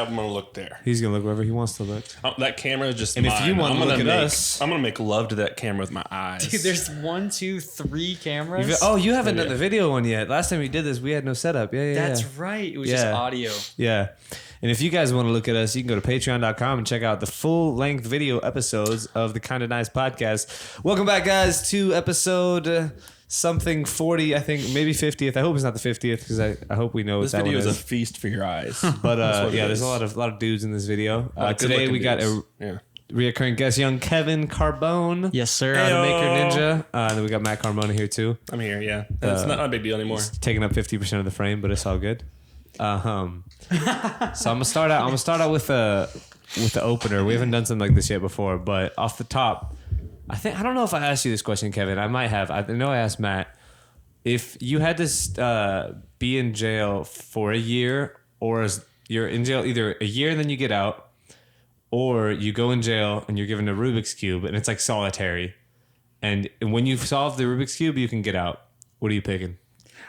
I'm gonna look there. He's gonna look wherever he wants to look. That camera is just And mine. if you want to look at us, I'm gonna make love to that camera with my eyes. Dude, there's 1, 2, 3 cameras. you haven't done the video one yet. Last time we did this, we had no setup. Yeah. That's right. It was just audio. Yeah. And if you guys want to look at us, you can go to patreon.com and check out the full-length video episodes of the Kinda Nice podcast. Welcome back, guys, to episode something 40, I think, maybe 50th. I hope it's not the 50th because I hope we know what that one is. This video is a feast for your eyes. But there's a lot of dudes in this video. Today we got a reoccurring guest, young Kevin Carbone. Yes, sir. The Maker Ninja. And then we got Matt Carbone here too. I'm here, yeah. It's not a big deal anymore. It's taking up 50% of the frame, but it's all good. So I'm gonna start out with the opener. We haven't done something like this yet before, but off the top, I don't know if I asked you this question, Kevin. I might have. I know I asked Matt. If you had to be in jail for a year, or you're in jail either a year and then you get out, or you go in jail and you're given a Rubik's Cube and it's like solitary, and when you solve the Rubik's Cube, you can get out. What are you picking?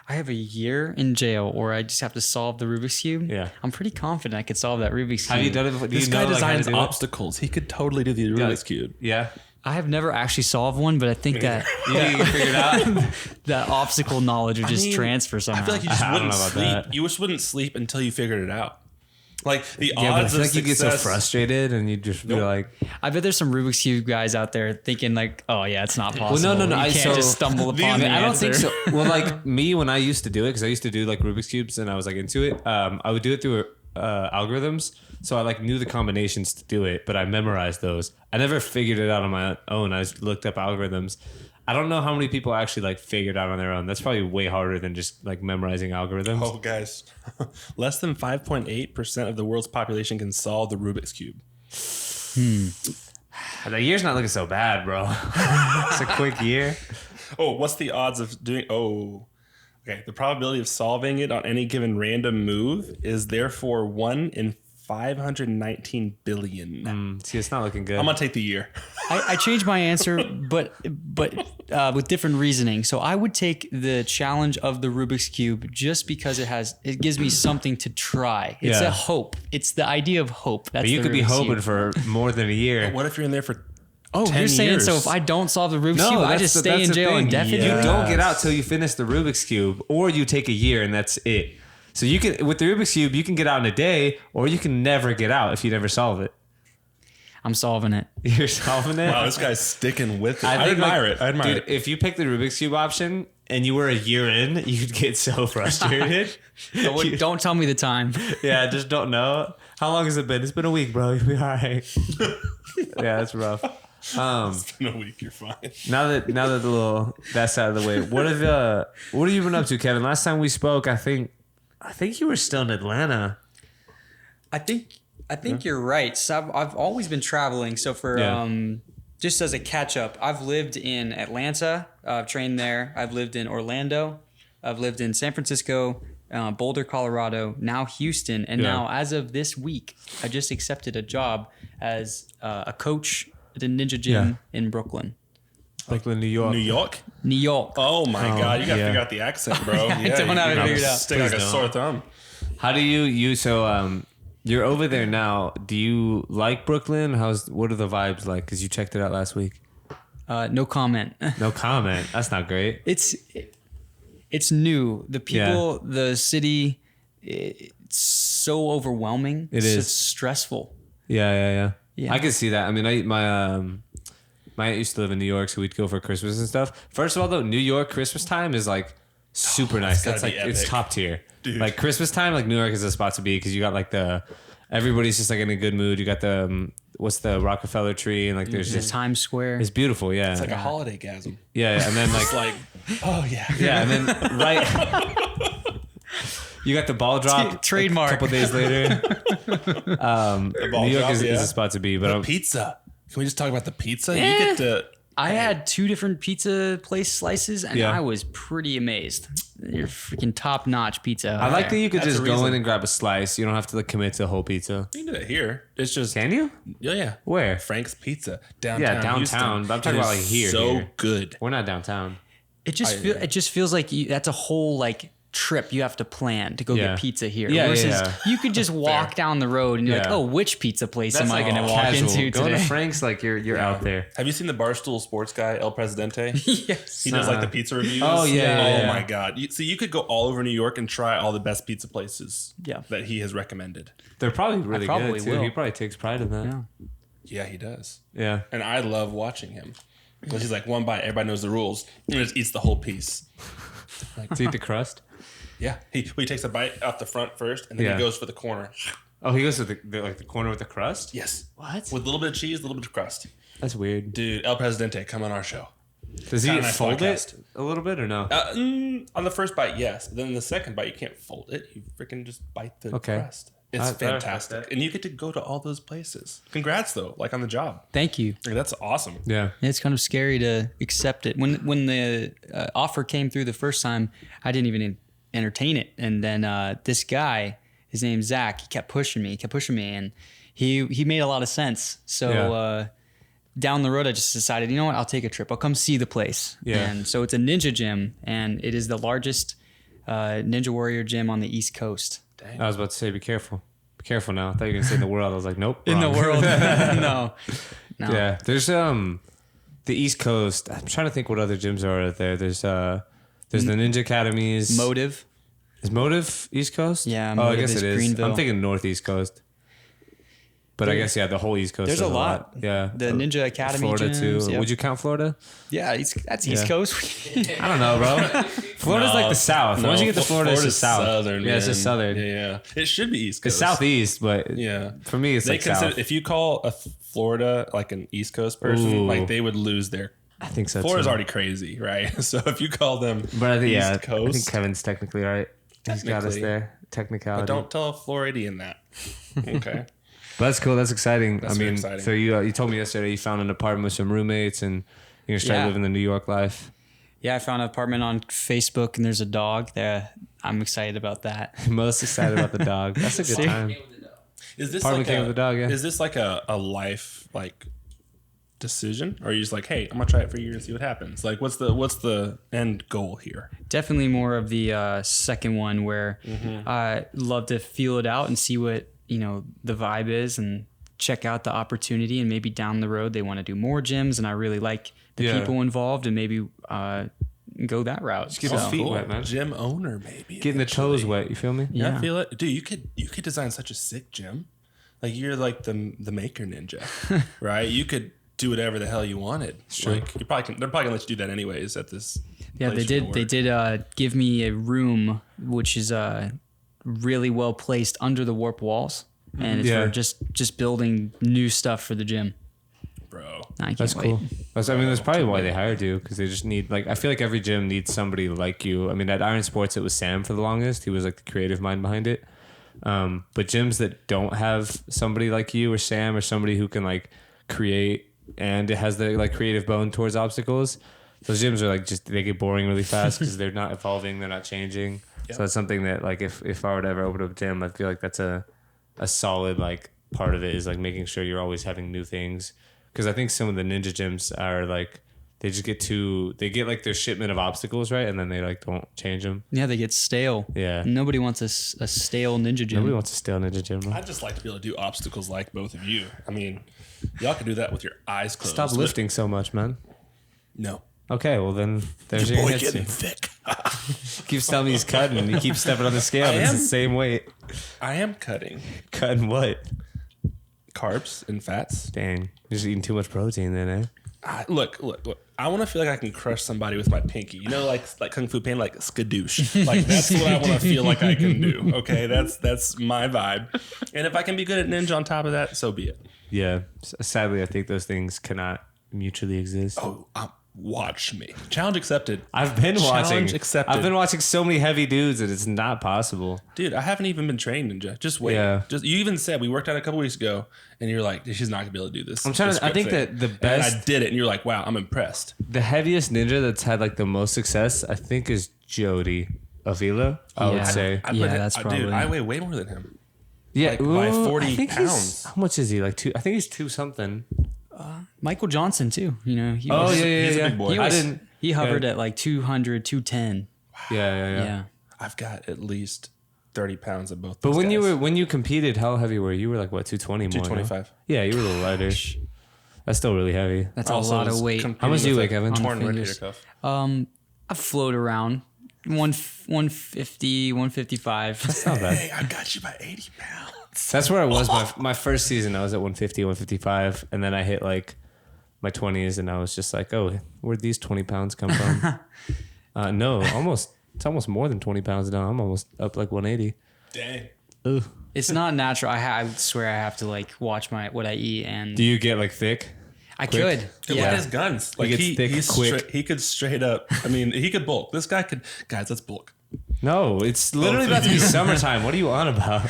I have a year in jail, or I just have to solve the Rubik's Cube. Yeah. I'm pretty confident I could solve that Rubik's Cube. Have you done it before? This guy designs obstacles. He could totally do the Rubik's Cube. Yeah. I have never actually solved one, but I think that You can figure it out. that obstacle knowledge would just transfer somehow. I feel like you just I don't wouldn't know about sleep. that. You just wouldn't sleep until you figured it out. Like the Yeah, but I odds feel of like you get so success- frustrated and you just be like, I bet there's some Rubik's Cube guys out there thinking like, oh yeah, it's not possible. no. You can't just stumble upon the I don't answer. think so. Well, like me, when I used to do it, because I used to do like Rubik's Cubes and I was like into it, I would do it through algorithms. So I like knew the combinations to do it, but I memorized those. I never figured it out on my own. I just looked up algorithms. I don't know how many people actually like figured out on their own. That's probably way harder than just like memorizing algorithms. Oh, guys, less than 5.8% of the world's population can solve the Rubik's Cube. The year's not looking so bad, bro. It's a quick year. Oh, what's the odds of doing? Oh, okay. The probability of solving it on any given random move is therefore 1 in 519 billion. See, it's not looking good. I'm gonna take the year. I changed my answer, but with different reasoning. So I would take the challenge of the Rubik's Cube just because it gives me something to try. It's a hope. It's the idea of hope. That's But you the could be Rubik's hoping Cube. for more than a year. What if you're in there for? Oh, 10 you're saying years? so? If I don't solve the Rubik's Cube, I just stay in jail indefinitely. You don't get out till you finish the Rubik's Cube, or you take a year and that's it. So you can, with the Rubik's Cube, you can get out in a day, or you can never get out if you never solve it. I'm solving it. You're solving it. Wow, this guy's sticking with it. I think, admire like, it. I admire dude, it. if you pick the Rubik's Cube option and you were a year in, you'd get so frustrated. Don't tell me the time. Yeah, just don't know. How long has it been? It's been a week, bro. You'll be all right. Yeah, that's rough. It's been a week. You're fine. Now that that's out of the way, what have you been up to, Kevin? Last time we spoke, I think you were still in Atlanta. I think you're right. So I've always been traveling. So for just as a catch up, I've lived in Atlanta. I've trained there. I've lived in Orlando. I've lived in San Francisco, Boulder, Colorado. Now Houston, and now as of this week, I just accepted a job as a coach at a Ninja Gym in Brooklyn. Brooklyn, New York. New York? Oh my God. You got to yeah. figure out the accent, bro. I don't have it figured out. Stick like a sore thumb. How do you're over there now. Do you like Brooklyn? What are the vibes like? Because you checked it out last week. No comment. No comment. That's not great. It's new. The people, the city, it's so overwhelming. It is. It's stressful. Yeah. Yeah. I can see that. I mean, my aunt used to live in New York, so we'd go for Christmas and stuff. First of all, though, New York Christmas time is like super nice. That's like it's top tier. Dude. Like Christmas time, like New York is a spot to be because you got like everybody's just like in a good mood. You got the what's the Rockefeller tree and like there's just Times Square. it's beautiful. Yeah, It's like a holiday gasm. yeah, and then It's like, oh yeah. yeah, and then right. You got the ball drop Trademark. a couple days later. ball New York drop, is yeah. a spot to be, but The pizza. Can we just talk about the pizza? Yeah. You get to. I had 2 different pizza place slices, and Yeah. I was pretty amazed. They're freaking top-notch pizza. I like that you could That's just a go reason. in and grab a slice. You don't have to like commit to a whole pizza. You can do it here. It's just. Can you? Yeah. Where? Frank's Pizza downtown. Yeah, downtown. Houston. But I'm talking It about is like here. So here. good. We're not downtown. It just feels like that's a whole like trip you have to plan to go Yeah. get pizza here. Yeah, versus yeah. you could just walk down the road and you're like, Yeah. oh, which pizza place That's am I like going to walk casual. into Going to today? Frank's, like you're out there. Have you seen the Barstool Sports guy, El Presidente? Yes. He does like the pizza reviews. Oh, yeah, Oh yeah. my god. You could go all over New York and try all the best pizza places. Yeah. That he has recommended. They're probably really probably good too. will. He probably takes pride in that. Yeah. Yeah, he does. Yeah. And I love watching him. Because he's like one bite, everybody knows the rules, and just eats the whole piece. To eat the crust. Yeah. He takes a bite out the front first, and then Yeah. he goes for the corner. Oh, he goes to the corner with the crust. Yes. What? With a little bit of cheese, a little bit of crust. That's weird. Dude, El Presidente, come on our show. Does he Kinda nice fold podcast. it a little bit or no? On the first bite, yes. Then the second bite, you can't fold it. You freaking just bite the Okay. crust. It's I respect fantastic. that. And you get to go to all those places. Congrats, though, like on the job. Thank you. Like, that's awesome. Yeah. It's kind of scary to accept it. When the offer came through the first time, I didn't even entertain it. And then this guy, his name's Zach, he kept pushing me, and he made a lot of sense. So Yeah. down the road, I just decided, you know what, I'll take a trip. I'll come see the place. Yeah. And so it's a ninja gym, and it is the largest Ninja Warrior gym on the East Coast. I was about to say, be careful. Be careful now. I thought you were gonna say in the world. I was like, nope. In the wrong. world. No. Yeah. There's the East Coast. I'm trying to think what other gyms are out there. There's the Ninja Academies. Motive. Is Motive East Coast? Yeah, Oh, I Motive guess is it is. Greenville. I'm thinking Northeast Coast. But I guess the whole East Coast. There's a does lot. Yeah. The Ninja Academy Florida gyms, too. yep. Would you count Florida? Yeah, that's East Yeah. Coast. I don't know, bro. Florida's like the South. Once you get to Florida, it's the South. Southern, Yeah, it's just man. Southern. Yeah. It should be East Coast. It's Southeast, but Yeah. for me, it's They like consider, South. if you call a Florida like an East Coast person, Ooh. like they would lose their. I think so Florida's too. already crazy, right? So if you call them But I think, East I Coast, think Kevin's technically right. He's got us Technically. there. Technicality. but don't tell a Floridian that. Okay. But that's cool. That's exciting. That's I very mean, exciting. so you told me yesterday you found an apartment with some roommates and you're gonna start Yeah. living the New York life. Yeah, I found an apartment on Facebook, and there's a dog there. I'm excited about that. Most excited about the dog. That's a good time. Is this Apartment like came a, with the dog, yeah. Is this like a life like decision, or are you just like, hey, I'm gonna try it for a year and see what happens? Like, what's the end goal here? Definitely more of the second one, where I love to feel it out and see what the vibe is, and check out the opportunity. And maybe down the road they want to do more gyms, and I really like the Yeah. people involved, and maybe go that route. get his feet wet, man. Gym owner, maybe Getting the toes wet, you feel me? Yeah, I Yeah. feel it, dude. You could design such a sick gym. Like you're like the maker ninja, right? You could do whatever the hell you wanted. Like they're probably gonna let you do that anyways at this. Yeah, place they you're did. gonna They work. did give me a room which is really well placed under the warp walls, and it's Yeah. for just building new stuff for the gym. Bro. I can't That's wait. cool. That's probably why they hired you, because they just need, like, I feel like every gym needs somebody like you. I mean, at Iron Sports, it was Sam for the longest. He was like the creative mind behind it. But gyms that don't have somebody like you or Sam or somebody who can like create and it has the like creative bone towards obstacles, those gyms are like just they get boring really fast because they're not evolving, they're not changing. Yep. So that's something that like if I were to ever open up a gym, I feel like that's a solid like part of it is like making sure you're always having new things. Because I think some of the ninja gyms are like they just they get like their shipment of obstacles right, and then they like don't change them. Yeah, they get stale. Yeah. Nobody wants a stale ninja gym. Nobody wants to stay on ninja gym. Bro. I'd just like to be able to do obstacles like both of you. I mean, y'all can do that with your eyes closed. Stop but- lifting so much, man. No. Okay, well then there's your Boy, answer. getting thick. Keeps telling me he's cutting. He keeps stepping on the scale. I It's am. the same weight. I am cutting Cutting what? carbs and fats. Dang, you're just eating too much protein then, eh? Look. I want to feel like I can crush somebody with my pinky. You know, like Kung Fu Panda, like skadoosh. Like that's what I want to feel like I can do. Okay, that's my vibe. And if I can be good at ninja on top of that, so be it. Yeah. Sadly, I think those things cannot mutually exist. Oh, watch me. Challenge accepted. I've been watching. Challenge accepted. I've been watching so many heavy dudes that it's not possible. Dude, I haven't even been trained ninja. Just wait. Yeah. Just you even said we worked out a couple weeks ago, and you're like, she's not gonna be able to do this. I'm trying this to- I think grip thing. that the And best- I did it, and you're like, wow, I'm impressed. The heaviest ninja that's had like the most success, I think, is Jody Avila. I Yeah. would say. I Yeah, put him- that's Dude, probably- I weigh way more than him. Yeah, like, by 40 I think pounds. How much is he? Like two? I think he's two something. Michael Johnson too. He Oh was, yeah, yeah, he's a yeah. big boy. He, I was, didn't. he hovered at like 200, 210. Yeah, yeah, yeah. Yeah. I've got at least 30 pounds of both. But those guys. when you competed, how heavy were you? You were like what, 220 more? 225. Yeah, you were a little lighter. That's still really heavy. That's a Also lot of was weight. competing How much do you with weigh, Kevin? Torn rotator fingers. cuff. I float around 150, 155. That's not bad. Hey, I got you by 80 pounds. That's where I was my first season. I was at 150, 155, and then I hit like my 20s, and I was just like, oh, where'd these 20 pounds come from? No, almost. It's almost more than 20 pounds now. I'm almost up like 180. Dang. Ugh. It's not natural. I swear I have to like watch what I eat, and Do you get like thick? I quick? could. Dude, look Yeah. at his guns. Like gets thick he's quick. he could straight up. I mean, he could bulk. This guy could. Guys, let's bulk. No, it's literally about to be summertime. What are you on about?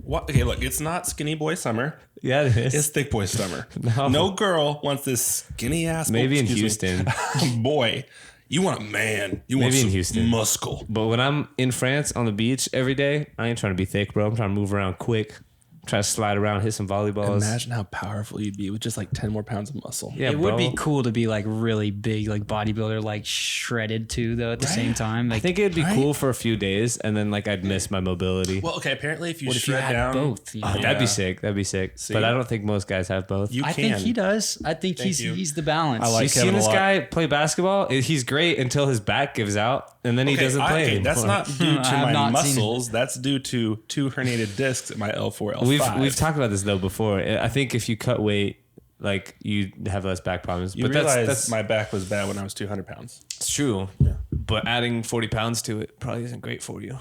What? Okay, look, it's not skinny boy summer. Yeah, it is. It's thick boy summer. No. No girl wants this skinny ass. Maybe in excuse me. Houston. Boy, you want a man. You want Maybe in some Houston. muscle. But when I'm in France on the beach every day, I ain't trying to be thick, bro. I'm trying to move around quick. Try to slide around, hit some volleyballs. Imagine how powerful you'd be with just like 10 more pounds of muscle. Yeah, It would bro. be cool to be like really big, like bodybuilder, like shredded too, though, at the same time. I Like, think it'd be Right? cool for a few days, and then like I'd miss my mobility. Well, okay. Apparently, if you what if you shred had down both? You know? That'd Yeah. be sick. That'd be sick. See? But I don't think most guys have both. you I can. think he does. I think Thank you. he's the balance. I like You Kevin seen a this lot. guy play basketball? He's great until his back gives out, and then he doesn't play okay, anymore. that's not due I to have my not seen muscles. That's due to 2 herniated discs at my L4, L5. We've talked about this though before. I think if you cut weight, like you have less back problems. You but realize that's my back was bad when I was 200 pounds. it's true. But adding 40 pounds to it probably isn't great for you.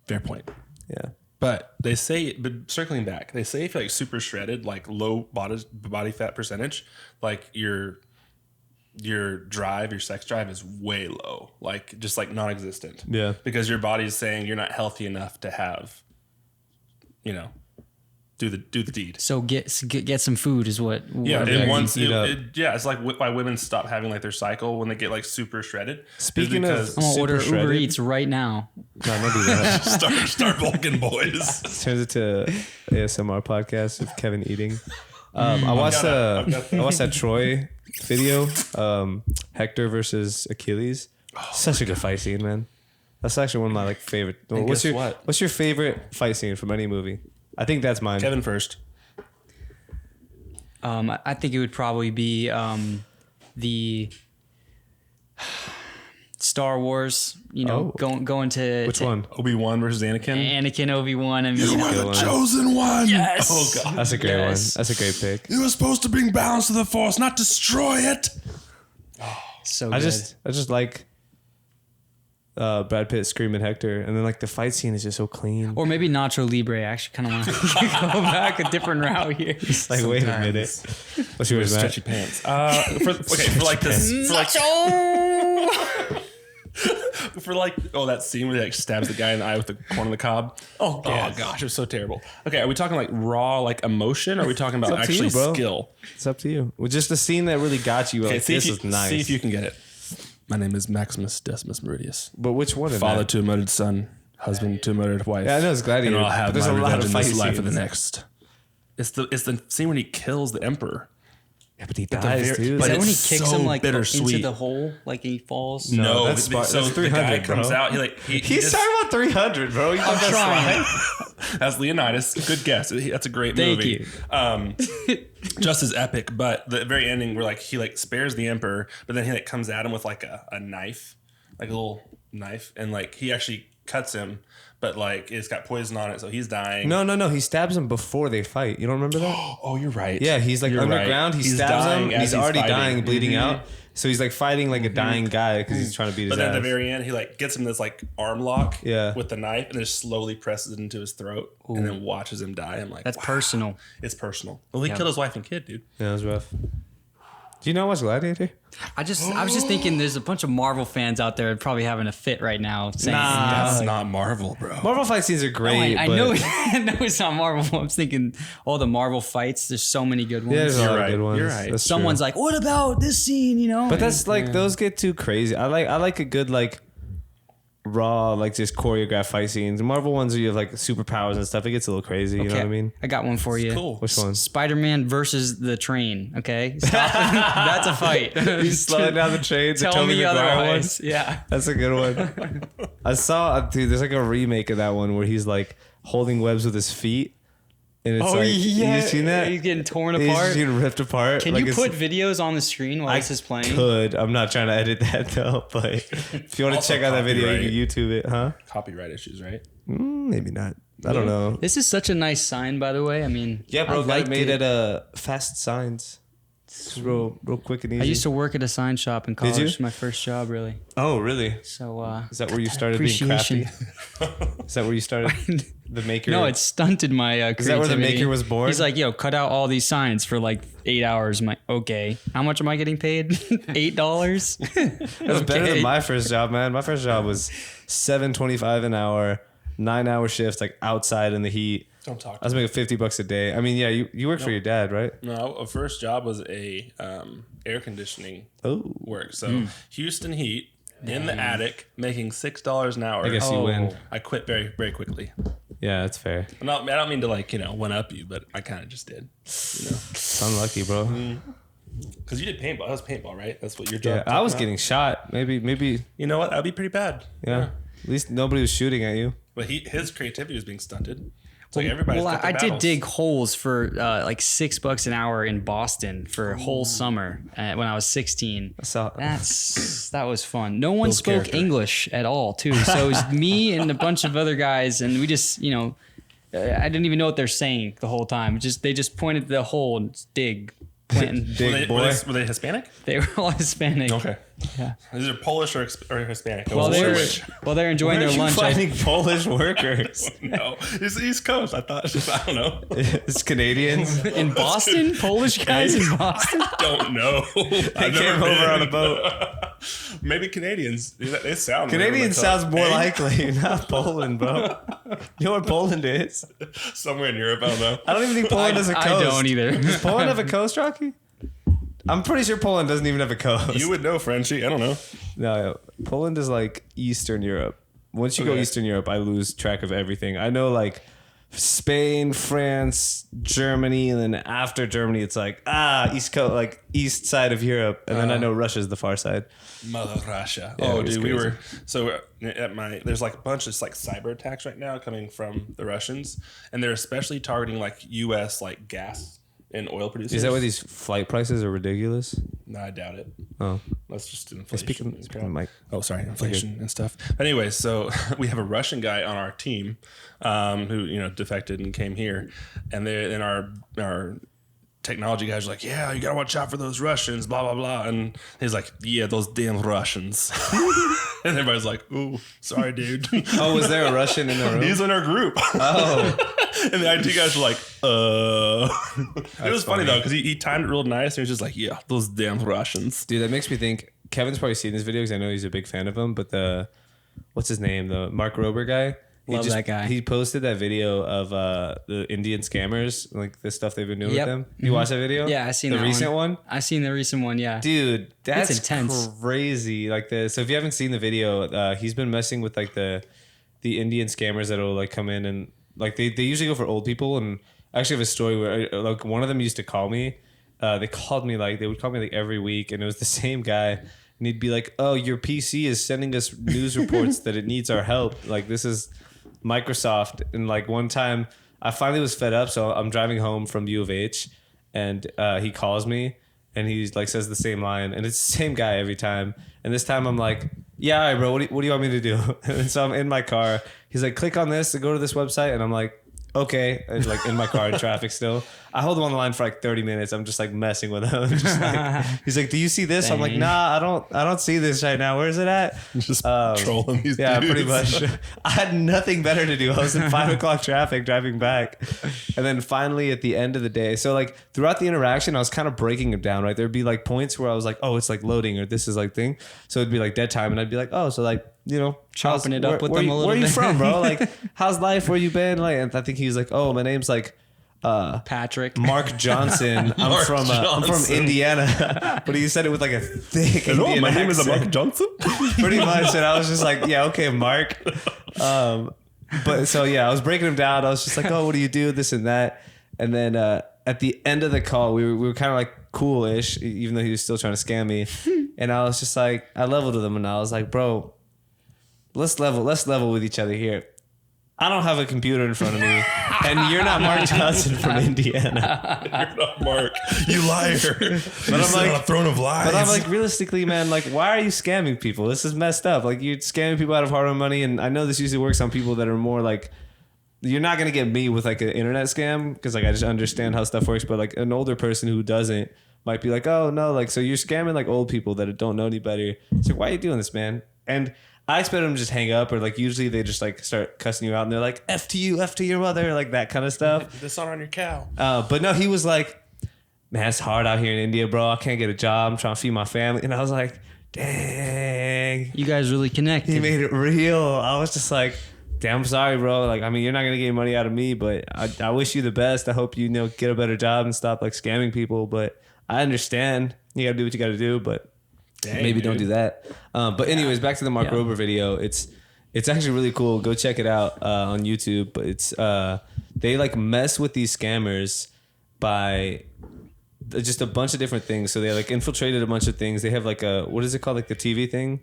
Fair point. Yeah. But they say, but circling back, they say if you're like super shredded, like low body fat percentage, like your sex drive is way low, like just like non-existent. Yeah. Because your body is saying you're not healthy enough to have, do the deed. So get some food is what. Yeah, what and once eat up. it's like why women stop having like their cycle when they get like super shredded. is Speaking of- because- I'm gonna order super Uber shredded. Eats right now. No, don't do that. start bulking, boys. Turns into ASMR podcast of Kevin eating. I watched that Troy video, Hector versus Achilles. Such a good fight scene, man. That's actually one of my like favorite. And guess what? What's your favorite fight scene from any movie? I think that's mine. Kevin first. I think it would probably be the Star Wars. Going to Which one? Obi-Wan versus Anakin. Anakin, Obi-Wan. I mean, are the chosen one. Yes. Oh god. That's a great Yes. one. That's a great pick. You were supposed to bring balance to the Force, not destroy it. so I good. just like Brad Pitt screaming Hector, and then like the fight scene is just so clean. Or maybe Nacho Libre. I actually kind of want to go back a different route here. Like, wait a minute. What's yours, Matt? Stretchy pants. For like this, for like that scene where he like stabs the guy in the eye with the corn on the cob. Oh gosh, it was so terrible. Okay, are we talking like raw like emotion, or are we talking about up to actually you, bro. skill? It's up to you. Well, just the scene that really got you. Okay, Like, see this if is you nice. see if you can get it. My name is Maximus Decimus Meridius, But which one? father That? to a murdered son, husband to a murdered wife. Yeah, I know it's Gladiator, And I'll have but there's my a lot revenge of in this fight life or the scenes. next. It's the scene when he kills the emperor. Yeah, but he the dies, very- dude. but Is that when he it's kicks so him like into bittersweet. the hole, like he falls? No, that's so that's the guy 300, comes bro. out. He He's just- talking about 300, bro. You I'm trying. That's Leonidas. Good guess. That's a great Thank movie. Just as epic, but the very ending where like he like spares the emperor, but then he like comes at him with like a knife, like a little knife, and like he actually cuts him, but like it's got poison on it, so he's dying. No. He stabs him before they fight. You don't remember that? Oh, you're right. Yeah, he's like You're underground. right. He He's stabs dying him. as He's he's already fighting. dying, bleeding out. So he's like fighting like a dying guy because he's trying to beat his But then at ass. the very end, he like gets him this like arm lock Yeah. with the knife, and then just slowly presses it into his throat, and then watches him die. I'm like, That's wow. personal. It's personal. Well, he killed his wife and kid, dude. Yeah, it was rough. Do you not watch Gladiator? I was just thinking there's a bunch of Marvel fans out there probably having a fit right now. Saying, That's like, not Marvel, bro. Marvel fight scenes are no, great. I but know, I know it's not Marvel. I'm thinking all the Marvel fights. There's so many good ones. Yeah, there's a You're lot right. of good ones. You're right. That's Someone's true. like, "What about this scene?" You know, But that's like those get too crazy. I like a good like raw, like just choreographed fight scenes. Marvel ones where you have like superpowers and stuff, it gets a little crazy. You know what I mean? I got one for you. Cool. Which one? Spider-Man versus the train. Okay, stop. That's a fight. He's slowing down the train. Tell me otherwise. Yeah, that's a good one. I saw, dude. There's like a remake of that one where he's like holding webs with his feet. And it's you seen that? He's getting torn He's apart. getting ripped apart. Can you put videos on the screen while this is playing? Could. I'm not trying to edit that though, but if you want to Also check out that video, you copyright. can YouTube it, huh? Copyright issues, right? Maybe not. I don't know. This is such a nice sign, by the way. I mean, Yeah, bro. I liked Made it. at Fast Signs. It's real quick and easy. I used to work at a sign shop in college. you? My first job, really. Oh, really? So Is that where you started being crafty? Is that where you started? The maker? No, it stunted my creativity. Is that where the maker was born? He's like, yo, cut out all these signs for like 8 hours. I'm like, okay. How much am I getting paid? $8? That's better than my first job, man. My first job was $7.25 an hour, 9-hour shifts, like outside in the heat. Don't talk. I was making $50 a day. I mean, yeah, you work for your dad, right? No, a first job was a air conditioning work. So Houston heat in the attic, making $6 an hour. I guess you win. I quit very, very quickly. Yeah, that's fair. I don't mean to one up you, but I kind of just did. It's unlucky, bro. Because you did paintball. That was paintball, right? That's what your job. Yeah, I was getting shot. Maybe. You know what? That'd be pretty bad. Yeah. At least nobody was shooting at you. But his creativity was being stunted. It's like everybody's. Well, got their I did battles. dig holes for like $6 an hour in Boston for a whole summer when I was 16. That was fun. No one spoke character. English at all, too. So it was me and a bunch of other guys, and we just, I didn't even know what they're saying the whole time. They just pointed to the hole and just dig. Planting. Big Were boy. they Hispanic? They were all Hispanic. Okay. Yeah. These are Polish or Hispanic. While they're enjoying Where their are lunch, you finding Polish workers? No, it's the East Coast. I thought. I don't know. It's Canadians. in Boston, Polish guys in Boston. Don't know. They came over on a boat. Maybe Canadians. They sound. Canadian weird. sounds more Hey, likely, not Poland, bro. You know what Poland is? somewhere in Europe. I don't know. I don't even think Poland has a coast. I don't either. Does Poland have a coast, Rocky? I'm pretty sure Poland doesn't even have a coast. You would know, Frenchie. I don't know. No, Poland is like Eastern Europe. Once you go Okay. Eastern Europe, I lose track of everything. I know like Spain, France, Germany, and then after Germany, it's like East Coast, like east side of Europe, and then I know Russia's the far side. Mother Russia. Yeah, Oh, it was dude, we crazy. were so there's like a bunch of like cyber attacks right now coming from the Russians, and they're especially targeting like U.S. like gas and oil producers. Is that why these flight prices are ridiculous? No, I doubt it. Oh, That's just inflation. speaking of Mike. Oh, sorry, inflation and stuff. Anyway, so we have a Russian guy on our team who defected and came here, and our technology guys are like, yeah, you gotta watch out for those Russians, blah blah blah, and he's like, yeah, those damn Russians, and everybody's like, ooh, sorry, dude. Oh, was there a Russian in the room? He's in our group. Oh, And the IT guys were like, It was funny though, because he timed it real nice. And he was just like, yeah, those damn Russians. dude, that makes me think. Kevin's probably seen this video because I know he's a big fan of him. But what's his name? The Mark Rober guy. Love that guy. He posted that video of the Indian scammers, like the stuff they've been doing Yep. with them. You watched that video? Yeah, I seen the that recent one. I seen the recent one. Yeah. Dude, that's intense. crazy. Like so if you haven't seen the video, he's been messing with like the Indian scammers that'll like come in and like they usually go for old people. And I actually have a story where like one of them used to call me. They would call me like every week, and it was the same guy. And he'd be like, "Oh, your PC is sending us news reports that it needs our help. Like this is Microsoft." And like one time, I finally was fed up, so I'm driving home from U of H, and he calls me, and he like says the same line, and it's the same guy every time. And this time I'm like, "Yeah, all right, bro. What do you want me to do?" And so I'm in my car. He's like, "Click on this to go to this website," and I'm like, okay, and like in my car in traffic still. I hold him on the line for like 30 minutes. I'm just like messing with him. Just like, he's like, "Do you see this?" I'm like, Dang. "Nah, I don't see this right now. Where is it at?" Just trolling these Yeah, dudes. pretty much. I had nothing better to do. I was in 5 o'clock traffic driving back. And then finally at the end of the day, so like throughout the interaction, I was kind of breaking it down, right? There'd be like points where I was like, "Oh, it's like loading," or "This is like thing." So it'd be like dead time. And I'd be like, "Oh, so like, Chopping it up with them a little Where are you bit. from, bro? Like, how's life? Where you been?" Like, and I think he was like, "Oh, my name's like Patrick. Mark Johnson. I'm from Indiana, but he said it with like a thick Hello, Indian my name accent. is Mark Johnson. Pretty much, and I was just like, yeah, okay, Mark. But so yeah, I was breaking him down. I was just like, oh, what do you do, this and that, and then at the end of the call, we were kind of like cool-ish, even though he was still trying to scam me. And I was just like, I leveled with him, and I was like, bro, let's level with each other here. I don't have a computer in front of me, and you're not Mark Johnson from Indiana. You're not Mark. You liar. But I'm like, on a throne of lies. But I'm like, realistically, man, like, why are you scamming people? This is messed up. Like, you're scamming people out of hard-earned money, and I know this usually works on people that are more like, you're not gonna get me with like an internet scam because like I just understand how stuff works. But like an older person who doesn't might be like, oh no, like so you're scamming like old people that don't know any better. It's like, why are you doing this, man? And I expect them to just hang up, or like usually they just like start cussing you out and they're like, F to you, F to your mother, like that kind of stuff. Dishonor on your cow. But no, he was like, man, it's hard out here in India, bro. I can't get a job. I'm trying to feed my family. And I was like, dang. You guys really connected. He made it real. I was just like, damn, I'm sorry, bro. Like, I mean, you're not going to get any money out of me, but I wish you the best. I hope you know, get a better job and stop like scamming people. But I understand. You got to do what you got to do, but maybe don't do that. But anyways, back to the Mark Rober video. It's actually really cool. Go check it out on YouTube. But it's they like mess with these scammers by just a bunch of different things. So they like infiltrated a bunch of things. They have like a, what is it called? Like the TV thing.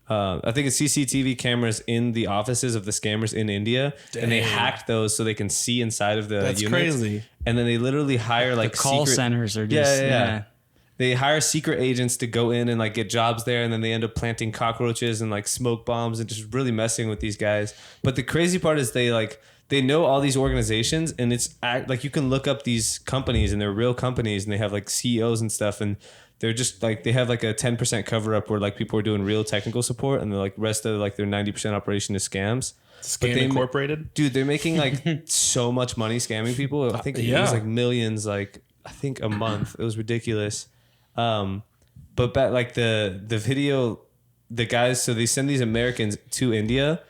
I think it's CCTV cameras in the offices of the scammers in India. Dang. And they hacked those so they can see inside of the units. That's crazy. And then they literally hire like the call centers are just They hire secret agents to go in and like get jobs there, and then they end up planting cockroaches and like smoke bombs and just really messing with these guys. But the crazy part is they know all these organizations, and it's like you can look up these companies and they're real companies, and they have like CEOs and stuff, and they're just like they have like a 10% cover up where like people are doing real technical support, and the like rest of like their 90% operation is scams. Scam Incorporated, dude. They're making like so much money scamming people. I think it was like millions, like I think a month. It was ridiculous. But back like the video, the guys, so they send these Americans to India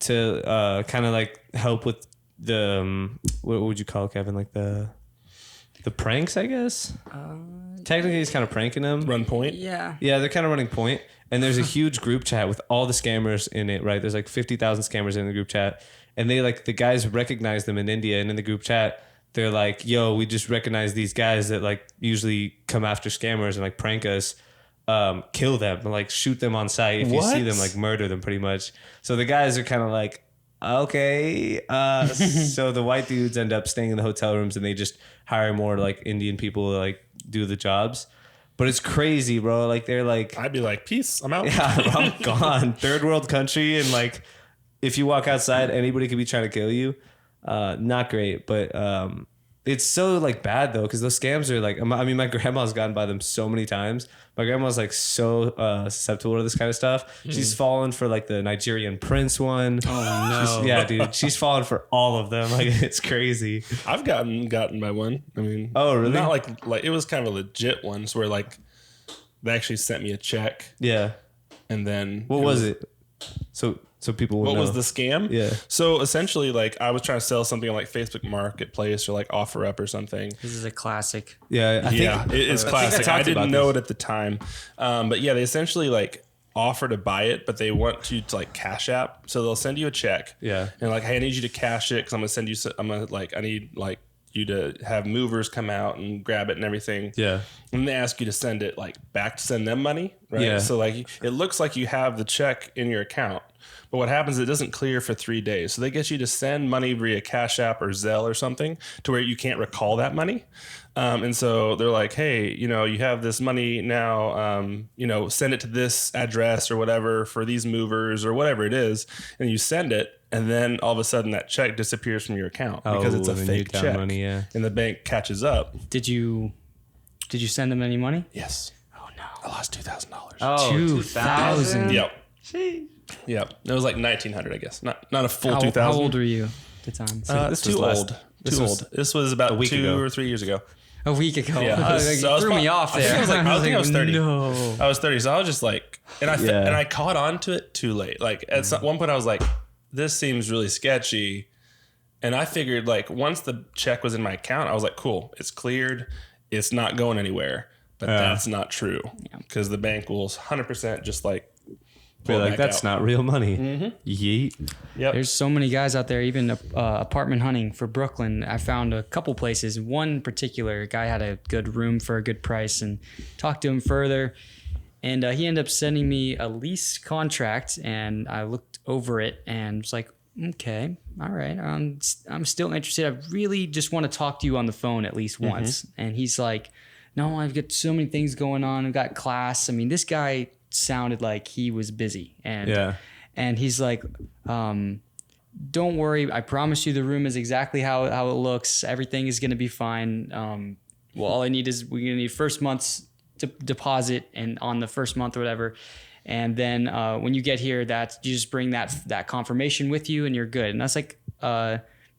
to kind of like help with the what would you call it, Kevin? Like the pranks, I guess. Technically, he's kind of pranking them. Run point. Yeah. Yeah, they're kind of running point. And there's a huge group chat with all the scammers in it, right? There's like 50,000 scammers in the group chat, and they like the guys recognize them in India, and in the group chat, they're like, yo, we just recognize these guys that like usually come after scammers and like prank us. Kill them, like shoot them on sight. If you see them, like murder them pretty much. So the guys are kind of like, okay. So the white dudes end up staying in the hotel rooms, and they just hire more like Indian people to like do the jobs. But it's crazy, bro. Like they're like, I'd be like, peace, I'm out. Yeah, I'm gone. Third world country, and like if you walk outside, anybody could be trying to kill you. Not great, but it's so like bad though, because those scams are like, I mean, my grandma's gotten by them so many times. My grandma's like so susceptible to this kind of stuff. She's fallen for like the Nigerian prince one. Oh no. Yeah, dude, she's fallen for all of them. Like it's crazy. I've gotten by one. I mean, oh really? Not like it was kind of a legit ones where like they actually sent me a check. Yeah. And then what was it? So people would know. What was the scam? Yeah. So essentially, like I was trying to sell something on like Facebook Marketplace or like OfferUp or something. This is a classic. Yeah, it's classic. I didn't know it at the time, but yeah, they essentially like offer to buy it, but they want you to like cash app. So they'll send you a check. Yeah. And like, hey, I need you to cash it because I'm gonna send you. I need like you to have movers come out and grab it and everything. Yeah. And they ask you to send it like back to send them money, right? Yeah. So like it looks like you have the check in your account. But what happens, it doesn't clear for 3 days. So they get you to send money via Cash App or Zelle or something to where you can't recall that money. And so they're like, hey, you have this money now, send it to this address or whatever for these movers or whatever it is. And you send it. And then all of a sudden that check disappears from your account because it's a fake check. Money, yeah. And the bank catches up. Did you send them any money? Yes. Oh no. I lost $2,000. Oh, 2,000. Yep. Jeez. Yep. It was like 1,900, I guess. Not a full How 2,000. How old were you at the time? It's too old. This was about 2 or 3 years ago. A week ago. Yeah. You threw me off there. I think I was 30. No. I was 30. So I was just like, and I caught on to it too late. Like at one point I was like, this seems really sketchy. And I figured like once the check was in my account, I was like, cool, it's cleared. It's not going anywhere. But that's not true because the bank will 100% just like be like, that's not real money. Yeet. Yep. There's so many guys out there, even apartment hunting for Brooklyn. I found a couple places. One particular guy had a good room for a good price and talked to him further. And he ended up sending me a lease contract, and I looked over it and was like, okay, all right. I'm still interested. I really just want to talk to you on the phone at least once. And he's like, no, I've got so many things going on. I've got class. I mean, this guy sounded like he was busy. And he's like, don't worry. I promise you the room is exactly how it looks. Everything is going to be fine. Well, all I need is we're going to need first month's deposit and on the first month or whatever. And then when you get here, that you just bring that confirmation with you and you're good. And I was like,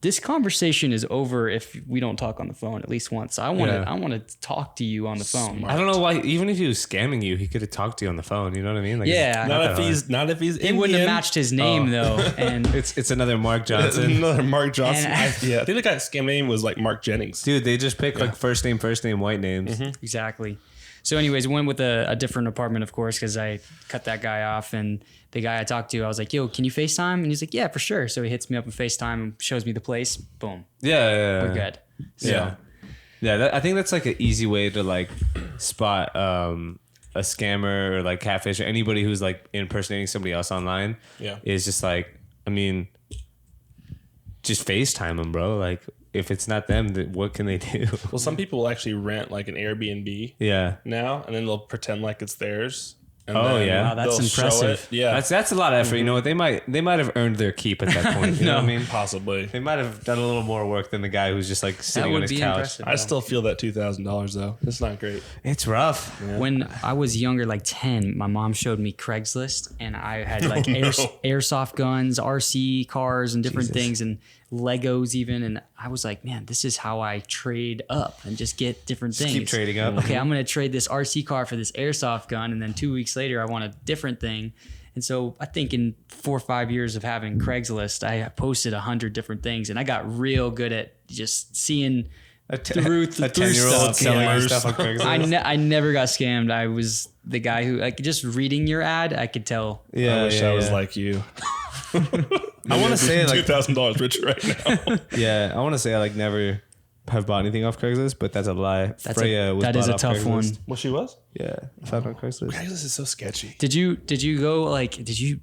this conversation is over if we don't talk on the phone at least once. I want to talk to you on the phone. Smart. I don't know why. Even if he was scamming you, he could have talked to you on the phone. You know what I mean? Like, yeah. Not if he's. He wouldn't have matched his name though. And it's another Mark Johnson. Another Mark Johnson. I think the guy's scam name was like Mark Jennings. Dude, they just pick like first name, white names. Exactly. So anyways, went with a different apartment, of course, because I cut that guy off. And the guy I talked to, I was like, yo, can you FaceTime? And he's like, yeah, for sure. So he hits me up on FaceTime and shows me the place. Boom. Yeah. We're good. So, yeah. I think that's like an easy way to like spot a scammer or like catfish or anybody who's like impersonating somebody else online. Yeah. Is just like, I mean, just FaceTime them, bro. Like, if it's not them, then what can they do? Well, some people will actually rent like an Airbnb now, and then they'll pretend like it's theirs. And wow, that's they'll show impressive. it. Yeah, that's a lot of effort. You know what? They might have earned their keep at that point. You know what I mean? Possibly. They might have done a little more work than the guy who's just like sitting on his couch. Impressive, I still feel that $2,000 though. It's not great. It's rough. Yeah. When I was younger, like 10, my mom showed me Craigslist, and I had like airsoft guns, RC cars, and different things, and Legos even. And I was like, man, this is how I trade up and just get different things. Keep trading up. Okay, I'm going to trade this RC car for this airsoft gun. And then 2 weeks later, I want a different thing. And so I think in 4 or 5 years of having Craigslist, I posted 100 different things, and I got real good at just seeing through 10-year-old stuff. selling stuff on Craigslist. I never got scammed. I was the guy who, like, just reading your ad, I could tell. Yeah, I wish I was like you. I want to say like $2,000 richer right now. Yeah, I want to say I like never have bought anything off Craigslist, but that's a lie. Freya was that is bought a off tough Craigslist. one. Well, she was. Yeah, found on Craigslist. Craigslist is so sketchy. Did you go like did you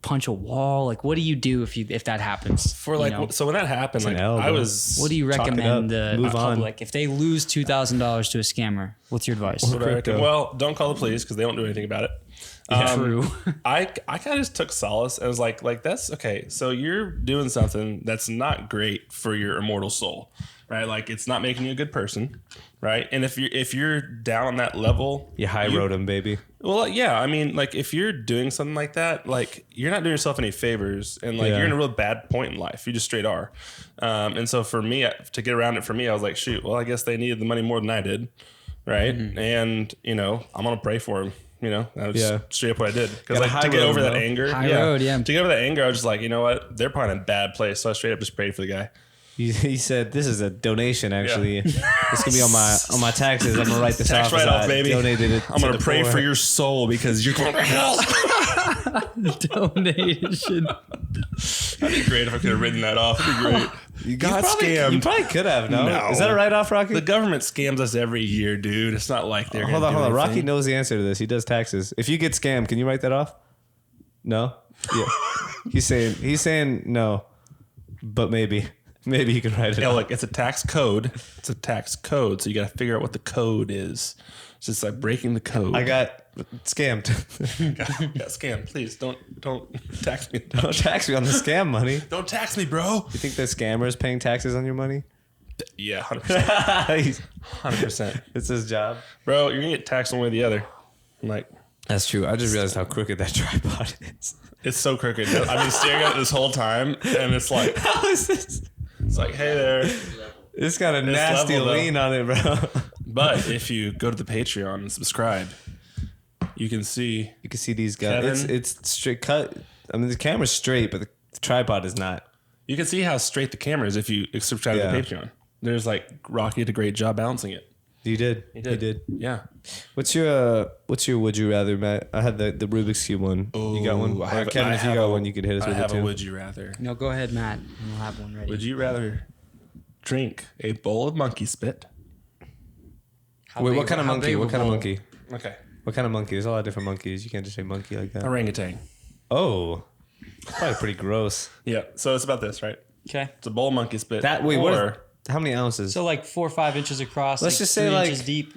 punch a wall? Like, what do you do if that happens? For like, so when that happened, like L, I bro. was. What do you Chalk it recommend up. the Move on. public if they lose $2,000 to a scammer? What's your advice? What do I reckon? Well, don't call the police because they don't do anything about it. True. I kind of just took solace and was like, that's okay. So you're doing something that's not great for your immortal soul, right? Like, it's not making you a good person, right? And if you're down on that level, You high road him, baby. well, yeah. I mean, like, if you're doing something like that, like, you're not doing yourself any favors, and like you're in a real bad point in life. You just straight are. And so for me, to get around it, for me, I was like, shoot. Well, I guess they needed the money more than I did, right? And I'm gonna pray for him. That was straight up what I did. Because Gotta to get high over road, that bro. anger. High road, yeah. To get over that anger, I was just like, you know what? They're probably in a bad place. So I straight up just prayed for the guy. He said, "This is a donation. Actually, this can be on my taxes. I'm gonna write this Tax off. write-off, as I baby. Donated it. I'm going to pray for your soul because you're going to hell. Donation. That'd be great if I could have written that off. It'd be great. You got scammed. You probably could have. No, No. Is that a write off, Rocky? The government scams us every year, dude. It's not like they're Hold on. Rocky anything. knows the answer to this. He does taxes. If you get scammed, can you write that off? No. Yeah. He's saying no, but maybe you can write it Yeah, off. look, it's a tax code. It's a tax code, so you got to figure out what the code is. It's just like breaking the code. I got scammed. got scammed. Please don't tax me. Don't tax me on the scam money. Don't tax me, bro. You think the scammer is paying taxes on your money? Yeah, 100%. 100%. It's his job. Bro, you're gonna get taxed one way or the other. I'm like, That's true. I just realized how crooked that tripod is. it's so crooked. I've been staring at it this whole time, and it's like, How is this? it's like, hey there. It's got a nasty level, though. lean on it, bro. But if you go to the Patreon and subscribe, you can see. You can see these guys. Kevin? It's straight cut. I mean, the camera's straight, but the tripod is not. You can see how straight the camera is if you subscribe to the Patreon. There's like Rocky did a great job balancing it. You did. He did. Yeah. What's your would you rather, Matt? I had the Rubik's Cube one. You got one? Kevin, if you got one, you could hit us with it too. I have a would you rather. No, go ahead, Matt. We'll have one ready. Would you rather drink a bowl of monkey spit? Wait, what kind of monkey? What kind of monkey? Okay. What kind of monkey? There's a lot of different monkeys. You can't just say monkey like that. Orangutan. Oh. Probably pretty gross. Yeah. So it's about this, right? Okay. It's a bowl of monkey spit. How many ounces? So like 4 or 5 inches across. Let's just say 3 like inches deep.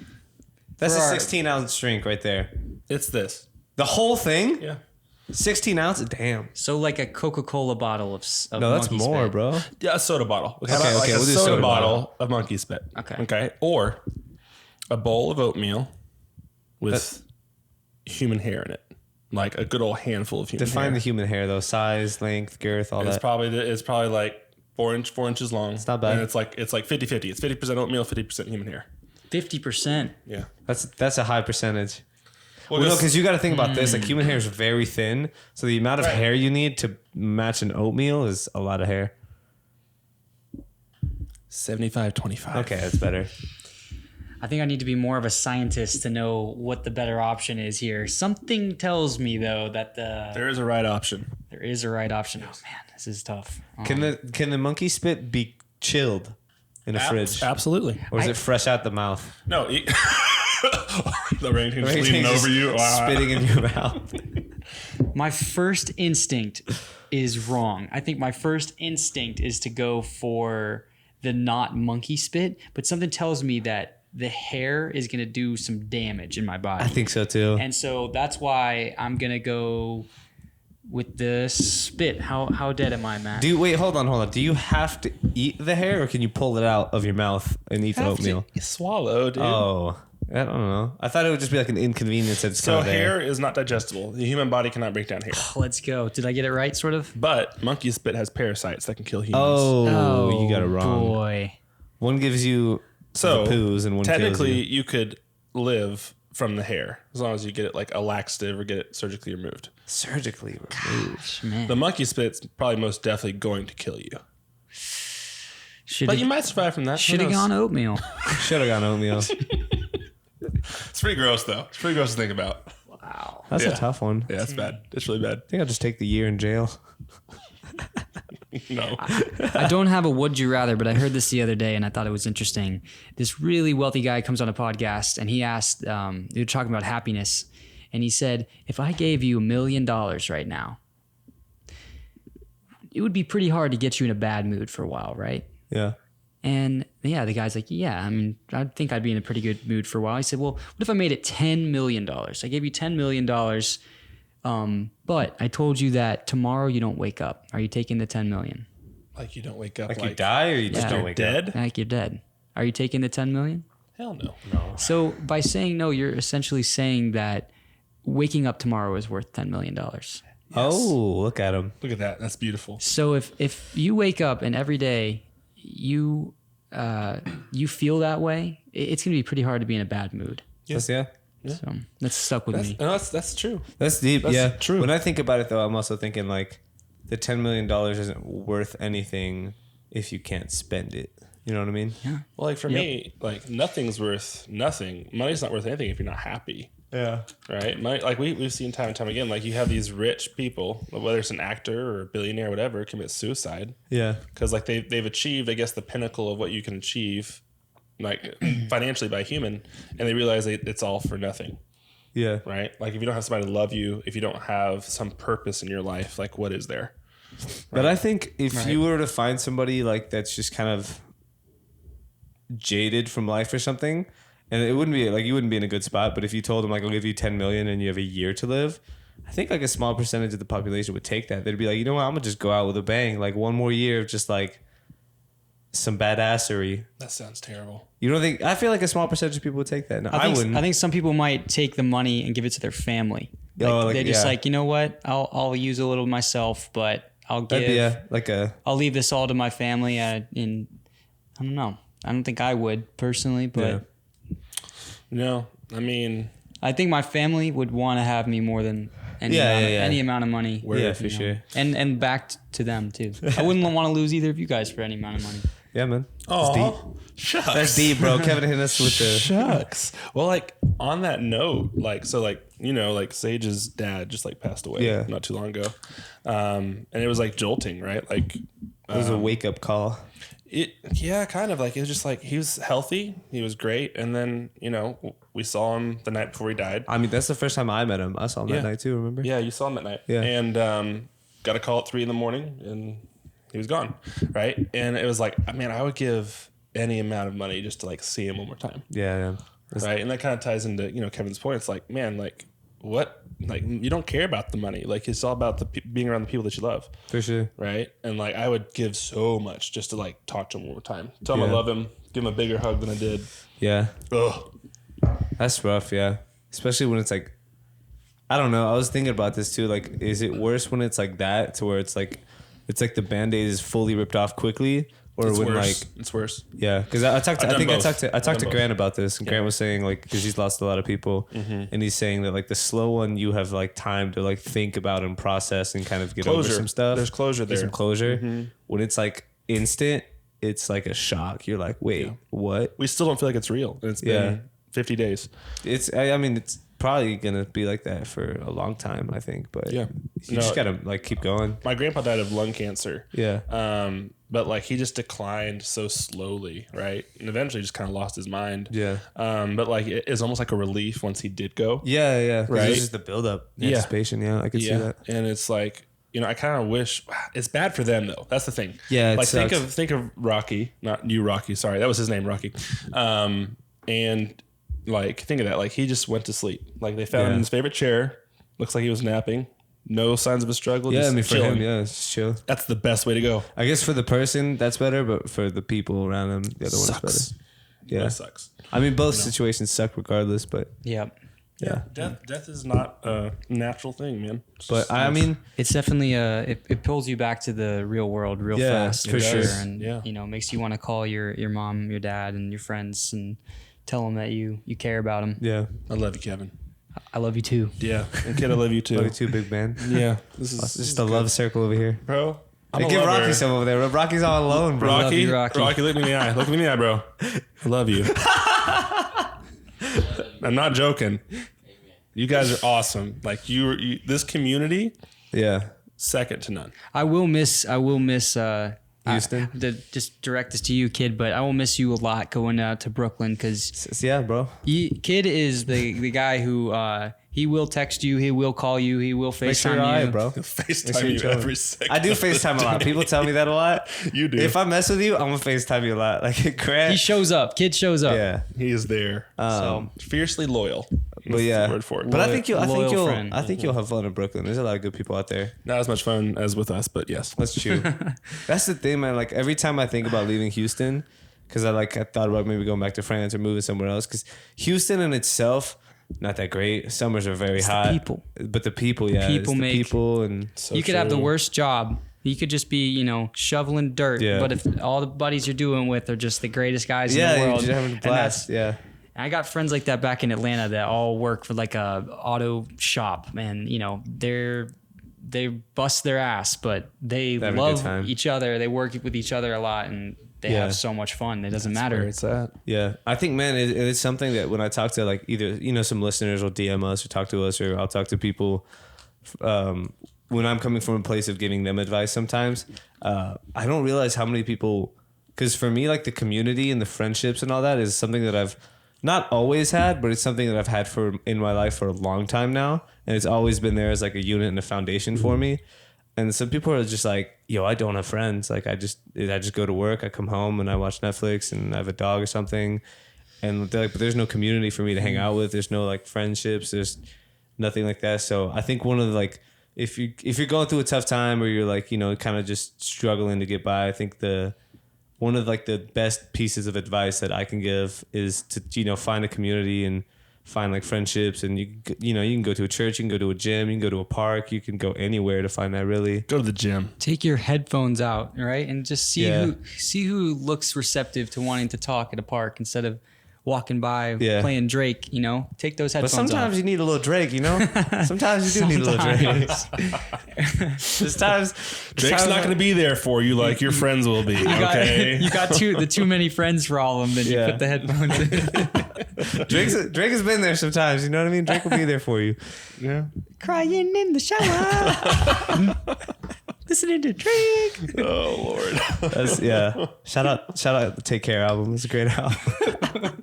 That's a 16-ounce drink right there. It's this. The whole thing? Yeah. 16 ounces? Damn. So like a Coca-Cola bottle of no, that's monkey more, spit. bro. Yeah, a soda bottle. Okay, a we'll do soda bottle of monkey spit. Okay. Okay. Or a bowl of oatmeal with human hair in it. Like a good old handful of human hair. Define the human hair though. Size, length, girth, all It's that. probably like 4 inches long. It's not bad. And it's like 50-50. It's 50% oatmeal, 50% human hair. 50%. Yeah. That's a high percentage. Well, No, because you got to think about this. Like human hair is very thin, so the amount of hair you need to match an oatmeal is a lot of hair. 75-25. Okay, that's better. I think I need to be more of a scientist to know what the better option is here. Something tells me though that There is a right option. there is a right option. Oh man, this is tough. Can the monkey spit be chilled in a fridge, Absolutely. or is it fresh out the mouth? No. The orangutan's leaning Just over you. Wow. spitting in your mouth. My first instinct is wrong. I think my first instinct is to go for the not monkey spit, but something tells me that the hair is going to do some damage in my body. I think so too. And so that's why I'm going to go with the spit. How dead am I, Matt? Hold on. Do you have to eat the hair, or can you pull it out of your mouth and eat the oatmeal? Swallow, dude. Oh, I don't know. I thought it would just be like an inconvenience. That's So kind of hair is not digestible. The human body cannot break down hair. Let's go. Did I get it right, sort of? But monkey spit has parasites that can kill humans. Oh, you got it wrong. Boy. One gives you So the poos and one technically kills you. you could live from the hair as long as you get it like a laxative or get it surgically removed. Surgically removed. Gosh, man. The monkey spit's probably most definitely going to kill you. But you might survive from that. Who Should have knows? gone oatmeal. Should have gone oatmeal. It's pretty gross though. It's pretty gross to think about. Wow. That's Yeah. a tough one. Yeah, it's bad. It's really bad. I think I'll just take the year in jail. No. I don't have a would you rather, but I heard this the other day and I thought it was interesting. This really wealthy guy comes on a podcast and he asked, they were talking about happiness. And he said, if I gave you $1 million right now, it would be pretty hard to get you in a bad mood for a while, right? Yeah. And yeah, the guy's like, yeah, I mean, I think I'd be in a pretty good mood for a while. He said, well, what if I made it $10 million? I gave you $10 million, but I told you that tomorrow you don't wake up. Are you taking the $10 million? Like you don't wake up Like you die, or you just Yeah. don't you're wake dead? up? Like you're dead. Are you taking the $10 million? Hell no. So by saying no, you're essentially saying that waking up tomorrow is worth $10 million. Oh, look at him. Look at that. That's beautiful. So if you wake up and every day you feel that way, it's gonna be pretty hard to be in a bad mood. Yes. Yeah. So that's stuck with me. No, that's true. That's deep. That's yeah. true. When I think about it, though, I'm also thinking like the $10 million isn't worth anything if you can't spend it. You know what I mean? Yeah. Well, like for me, like nothing's worth nothing. Money's not worth anything if you're not happy. Yeah. Right? Money, like we've seen time and time again, like you have these rich people, whether it's an actor or a billionaire or whatever, commit suicide. Yeah. Because like they've achieved, I guess, the pinnacle of what you can achieve, like financially by a human, and they realize it's all for nothing. Yeah. Right? Like if you don't have somebody to love you, if you don't have some purpose in your life, like what is there? But I think if you were to find somebody like that's just kind of jaded from life or something, and it wouldn't be like you wouldn't be in a good spot, but if you told them like I'll give you 10 million and you have a year to live, I think like a small percentage of the population would take that. They'd be like, you know what, I'm gonna just go out with a bang, like one more year of just like some badassery. That sounds terrible. You don't think? I feel like a small percentage of people would take that. No, I wouldn't. I think some people might take the money and give it to their family. Like, they're just like, you know what? I'll use a little myself, but I'll give. That'd be I'll leave this all to my family. And I don't know. I don't think I would personally, but No, I mean, I think my family would want to have me more than any amount of money. Yeah, for sure. And back to them too. I wouldn't want to lose either of you guys for any amount of money. Yeah, man. Oh, shucks. That's deep, bro. Kevin hit us with the shucks. Well, like on that note, like so, like like Sage's dad just like passed away not too long ago, and it was like jolting, right? Like it was a wake up call. Kind of like it was just like he was healthy, he was great, and then we saw him the night before he died. I mean, that's the first time I met him. I saw him that night too. Remember? Yeah, you saw him that night. Yeah, and got a call at 3 a.m, and he was gone, right? And it was like, man, I would give any amount of money just to like see him one more time. Yeah. Right, and that kind of ties into Kevin's point. It's like, man, like what? Like you don't care about the money. Like it's all about the being around the people that you love. For sure. Right, and like I would give so much just to like talk to him one more time, tell him I love him, give him a bigger hug than I did. Yeah. Ugh. That's rough. Yeah, especially when it's like, I don't know. I was thinking about this too. Like, is it worse when it's like that to where it's like the Band-Aid is fully ripped off quickly, or It's when worse. like it's worse. yeah? Because I talked to both. Grant about this, and Grant was saying like because he's lost a lot of people, and he's saying that like the slow one you have like time to like think about and process and kind of get over some stuff. There's closure there. Some closure. When it's like instant, it's like a shock. You're like, wait, what? We still don't feel like it's real. And it's been 50 days. I mean, it's probably gonna be like that for a long time, I think. But you just gotta like keep going. My grandpa died of lung cancer. Yeah. But like he just declined so slowly, right? And eventually just kind of lost his mind. Yeah. But like it is almost like a relief once he did go. Yeah. Right. It's just the build up, anticipation. Yeah, I could see that. And it's like, I kind of wish it's bad for them though. That's the thing. Yeah. Like think of Rocky, not you, Rocky. Sorry, that was his name, Rocky. And like think of that. Like he just went to sleep. Like they found him in his favorite chair. Looks like he was napping. No signs of a struggle. Yeah, just I mean for chilling. him, it's chill. That's the best way to go. I guess for the person that's better, but for the people around him, the other one's better. Yeah, that sucks. I mean both situations suck regardless, but Yeah. Death is not a natural thing, man. But I mean, it's definitely it pulls you back to the real world real fast for sure. And makes you want to call your mom, your dad, and your friends and tell them that you care about them. Yeah, I love you, Kevin. I love you too. Yeah, and kid, I love you too. love you too, big man. Yeah, this is just a love circle over here, bro. Hey, give Rocky some over there. Rocky's all alone, bro. Rocky, Rocky. look me in the eye. Look me in the eye, bro. I love you. I'm not joking. You guys are awesome. Like you this community, second to none. I will miss Houston. Just direct this to you, kid, but I will miss you a lot going out to Brooklyn because yeah, bro. Kid is the guy who he will text you, he will call you, he will FaceTime you, bro. FaceTime you every second. I do FaceTime a lot. People tell me that a lot. You do. If I mess with you, I'm gonna FaceTime you a lot. Like Grant, he shows up. Kid shows up. Yeah, he is there. So fiercely loyal. But That's the word for it. But I think you'll friend. you'll have fun in Brooklyn. There's a lot of good people out there. Not as much fun as with us, but yes. That's true. That's the thing, man. Like every time I think about leaving Houston, because I thought about maybe going back to France or moving somewhere else. Because Houston in itself, not that great. Summers are very hot. But the people, and you could have the worst job. You could just be, shoveling dirt. Yeah. But if all the buddies you're doing with are just the greatest guys in the you're world, just having a blast. And I got friends like that back in Atlanta that all work for like a auto shop, man. They bust their ass, but they love each other. They work with each other a lot, and they have so much fun. It doesn't matter. Where it's at. Yeah, I think, man, it's something that when I talk to like either some listeners will DM us or talk to us, or I'll talk to people when I'm coming from a place of giving them advice. Sometimes I don't realize how many people, because for me, like the community and the friendships and all that is something that I've not always had, but it's something that I've had in my life for a long time now, and it's always been there as like a unit and a foundation for me. And some people are just like, yo, I don't have friends. Like I just go to work, I come home and I watch Netflix and I have a dog or something. And they're like, but there's no community for me to hang out with. There's no like friendships. There's nothing like that. So I think one of the like, if you're going through a tough time or you're like, kind of just struggling to get by, I think one of like the best pieces of advice that I can give is to, find a community and find like friendships, and you can go to a church, you can go to a gym, you can go to a park, you can go anywhere to find that. Really go to the gym, take your headphones out, right, and just see who looks receptive to wanting to talk at a park instead of walking by Yeah. playing Drake, you know, take those But headphones sometimes off. you need a little Drake, you know? Sometimes you do need a little Drake. There's times Drake's not going to be there for you like your friends will be. Okay. You got too many friends problem, then you Yeah. put the headphones in. Drake has been there sometimes, you know what I mean? Drake will be there for you. Yeah. Crying in the shower. Listening to Drake. Oh Lord. That's, yeah. Shout out the Take Care album. It's a great album.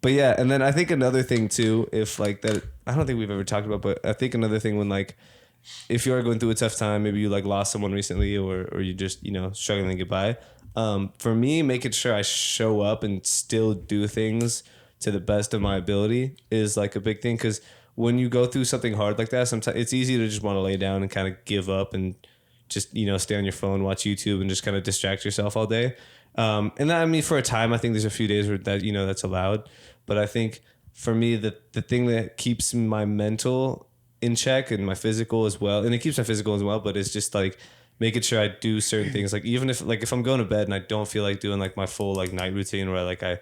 But yeah, and then I think another thing too, if like that, I don't think we've ever talked about, but I think another thing when like, if you are going through a tough time, maybe you like lost someone recently or you just, you know, struggling to get by. For me, making sure I show up and still do things to the best of my ability is like a big thing. Cause when you go through something hard like that, sometimes it's easy to just want to lay down and kind of give up and just, you know, stay on your phone, watch YouTube and just kind of distract yourself all day. And then, I mean, for a time, I think there's a few days where that, you know, that's allowed. But I think for me, the thing that keeps my mental in check and my physical as well, and it keeps my physical as well, but it's just like making sure I do certain things. Like even if I'm going to bed and I don't feel like doing like my full like night routine where I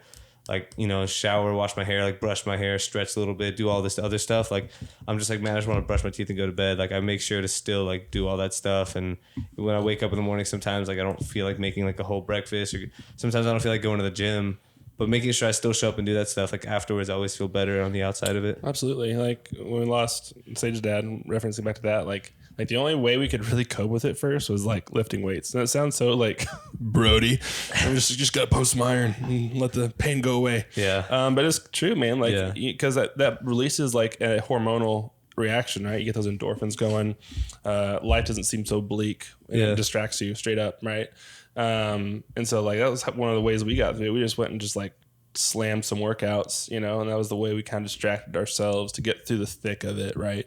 you know, shower, wash my hair, like brush my hair, stretch a little bit, do all this other stuff. Like I'm just like, man, I just want to brush my teeth and go to bed. Like I make sure to still like do all that stuff. And when I wake up in the morning, sometimes like I don't feel like making like a whole breakfast, or sometimes I don't feel like going to the gym. But making sure I still show up and do that stuff, like afterwards, I always feel better on the outside of it. Absolutely. Like when we lost Sage's dad, referencing back to that, like the only way we could really cope with it first was like lifting weights. And it sounds so like Brody. I'm just gotta post some iron and let the pain go away. Yeah. But it's true, man. Like because that releases like a hormonal reaction, right? You get those endorphins going. Life doesn't seem so bleak. And it distracts you straight up, right? And so like that was one of the ways we got through it. We just went and just like slammed some workouts, you know, and that was the way we kind of distracted ourselves to get through the thick of it, right?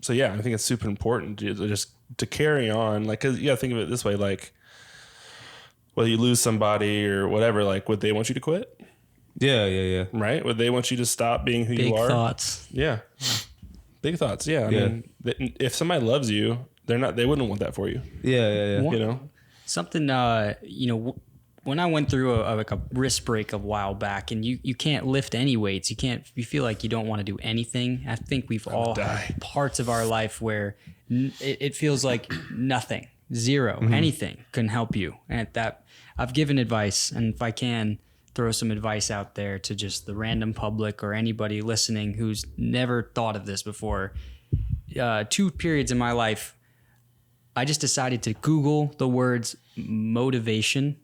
So yeah, I think it's super important to carry on, like, cause you gotta think of it this way, like whether you lose somebody or whatever, like would they want you to quit? Yeah. Right? Would they want you to stop being who you are? Big thoughts. Yeah. Big thoughts. Yeah. I mean, if somebody loves you, they wouldn't want that for you. Yeah. You know? Something, you know, when I went through a wrist break a while back, and you can't lift any weights, you feel like you don't want to do anything. I think we've all had parts of our life where it feels like nothing, zero, anything can help you. And that I've given advice, and if I can throw some advice out there to just the random public or anybody listening who's never thought of this before, 2 periods in my life, I just decided to Google the words motivation.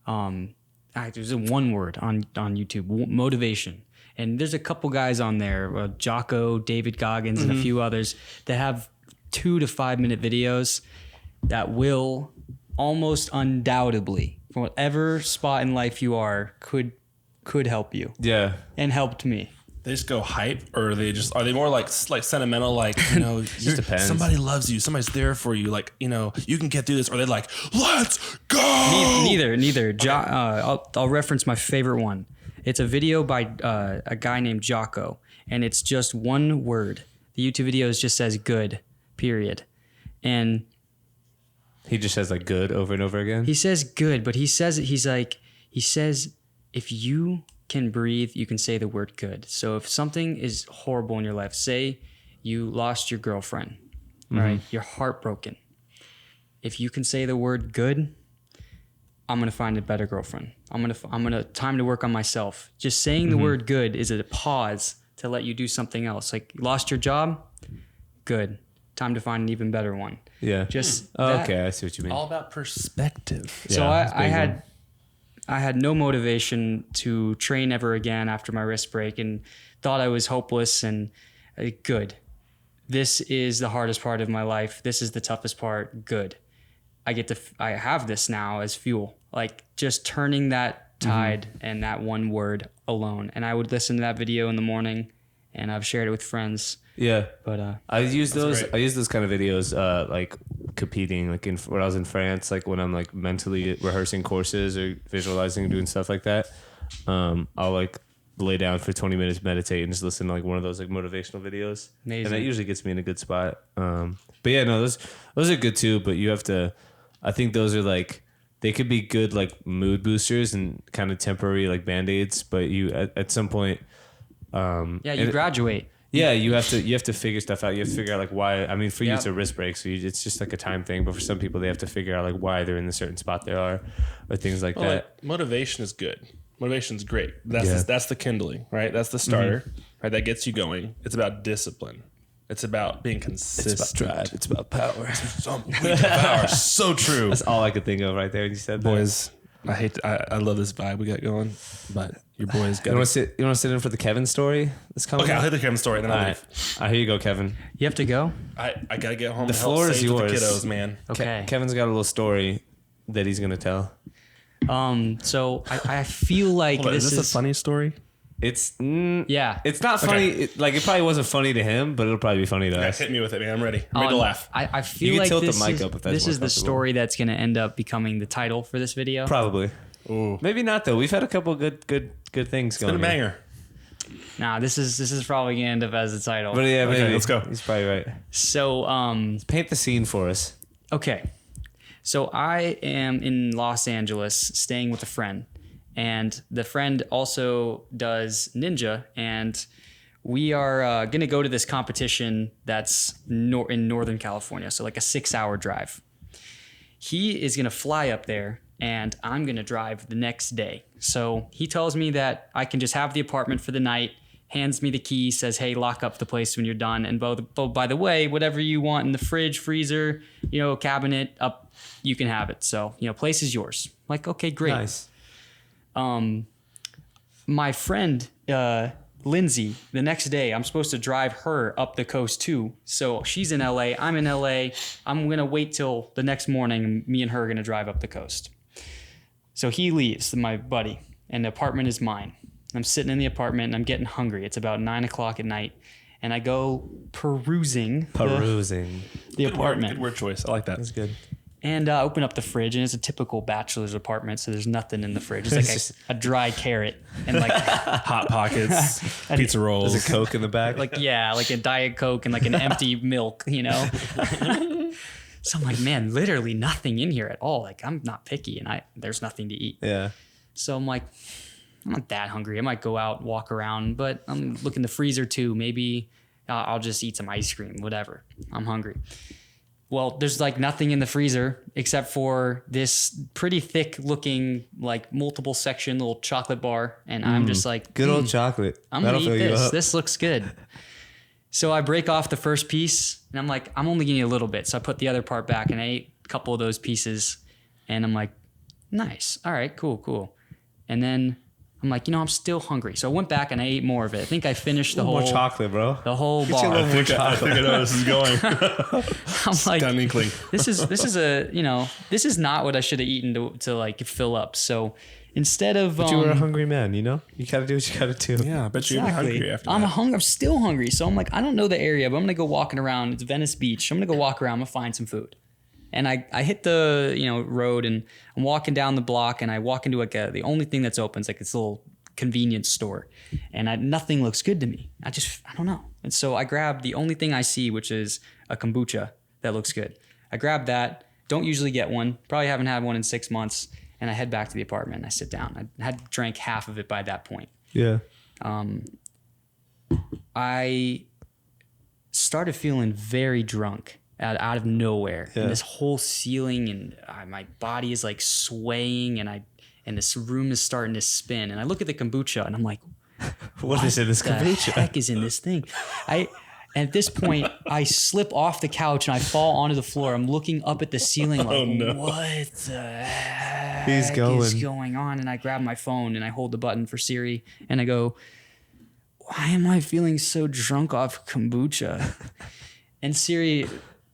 There's one word on YouTube, motivation. And there's a couple guys on there, Jocko, David Goggins, and a few others that have 2 to 5 minute videos that will almost undoubtedly, from whatever spot in life you are, could help you. Yeah. And helped me. They just go hype, or are they more like sentimental, like, you know, depends. somebody loves you, somebody's there for you, like, you know, you can get through this, or they're like, let's go. Neither. I'll reference my favorite one. It's a video by a guy named Jocko, and it's just one word. The YouTube video just says good, period. And He just says like good over and over again. he says good, but he says if you can breathe, you can say the word good. So if something is horrible in your life, say you lost your girlfriend, right? You're heartbroken. If you can say the word good, I'm gonna find a better girlfriend. I'm gonna time to work on myself. Just saying the word good is a pause to let you do something else. Like lost your job, good. Time to find an even better one. Yeah. Just okay, I see what you mean. All about perspective. So Yeah, I had no motivation to train ever again after my wrist break, and thought I was hopeless. And good. This is the hardest part of my life. This is the toughest part. Good. I have this now as fuel. Like just turning that tide and that one word alone. And I would listen to that video in the morning, and I've shared it with friends. Yeah, But I use those. great. I use those kind of videos, like competing, like when I was in France, like when I'm like mentally rehearsing courses or visualizing, doing stuff like that. I'll like lay down for 20 minutes, meditate, and just listen to like one of those like motivational videos. Amazing. And that usually gets me in a good spot. But yeah, no, those are good too. But you have to. I think those are like they could be good like mood boosters and kind of temporary like band-aids, but you at some point you graduate. Yeah, you have to figure stuff out. You have to figure out like why. I mean, for you it's a wrist break, so it's just like a time thing. But for some people, they have to figure out like why they're in the certain spot they are, or things like that. Like, motivation is good. Motivation's great. That's the kindling, right? That's the starter, right? That gets you going. It's about discipline. It's about being consistent. It's about drive. It's about power. Power. So true. That's all I could think of right there when you said that. Boys, I love this vibe we got going, but your boys got. You want to sit in for the Kevin story that's coming? Okay, up? I'll hit the Kevin story, then I'll leave. Here you go, Kevin. You have to go? I gotta get home. The and help floor is save yours. the kiddos, man. Okay. Kevin's got a little story that he's gonna tell. So I feel like Hold on, this is this a funny story? It's Yeah. It's not funny. It probably wasn't funny to him, but it'll probably be funny to Okay, us. hit me with it, man. I'm ready. I'm ready to laugh. I feel You can like tilt the this mic is, up if that's this more is the comfortable. story that's going to end up becoming the title for this video. Probably. Ooh, Maybe not though. We've had a couple good things it's been going. a here. banger. Nah, this is probably going to end up as the title. But yeah, Okay, maybe. let's go. He's probably right. So, Paint the scene for us. okay. So I am in Los Angeles staying with a friend, and the friend also does ninja, and we are going to go to this competition that's in Northern California, so like a 6-hour drive. He is going to fly up there, and I'm going to drive the next day. So he tells me that I can just have the apartment for the night, hands me the key, says, hey, lock up the place when you're done. And by the way, whatever you want in the fridge, freezer, cabinet, up, you can have it. So, place is yours. Like, okay, great. Nice. My friend, Lindsay, the next day, I'm supposed to drive her up the coast too. So she's in LA, I'm in LA. I'm going to wait till the next morning, and me and her are going to drive up the coast. So he leaves, my buddy, and the apartment is mine. I'm sitting in the apartment and I'm getting hungry. It's about 9:00 at night, and I go perusing the apartment. Good word choice. I like that. That's good. And open up the fridge, and it's a typical bachelor's apartment, so there's nothing in the fridge. It's like a dry carrot and like Hot Pockets, pizza rolls. There's a Coke in the back. like a Diet Coke and like an empty milk, So I'm like, man, literally nothing in here at all. Like, I'm not picky, and there's nothing to eat. Yeah. So I'm like, I'm not that hungry. I might go out, walk around, but I'm looking in the freezer too. Maybe I'll just eat some ice cream, whatever. I'm hungry. Well, there's like nothing in the freezer except for this pretty thick looking, like multiple section little chocolate bar. And I'm just like, Good old chocolate. I'm going to That'll eat fill you this. up. This looks good. So I break off the first piece, and I'm like, I'm only getting a little bit. So I put the other part back, and I ate a couple of those pieces. And I'm like, nice. All right, cool. And then I'm like, I'm still hungry. So I went back and I ate more of it. I think I finished the whole More chocolate, bro. the whole Get you a bar. little more chocolate. I think I know where this is going. I'm like, Got an inkling. this is not what I should have eaten to like fill up. So instead of But you were a hungry man, You gotta do what you gotta do. Yeah, I bet you'd be hungry after I'm that. I'm still hungry. So I'm like, I don't know the area, but I'm gonna go walking around. It's Venice Beach. I'm gonna go walk around. I'm gonna find some food. And I hit the road, and I'm walking down the block, and I walk into like the only thing that's open is like this little convenience store, and nothing looks good to me. I don't know. And so I grab the only thing I see, which is a kombucha that looks good. I grab that. Don't usually get one. Probably haven't had one in 6 months. And I head back to the apartment and I sit down. I had drank half of it by that point. Yeah. I started feeling very drunk out of nowhere. Yeah. And this whole ceiling and my body is like swaying, and this room is starting to spin. And I look at the kombucha and I'm like, What is in this the kombucha? heck is in this thing? At this point, I slip off the couch and I fall onto the floor. I'm looking up at the ceiling like, what the heck is going on? And I grab my phone and I hold the button for Siri and I go, why am I feeling so drunk off kombucha? And Siri,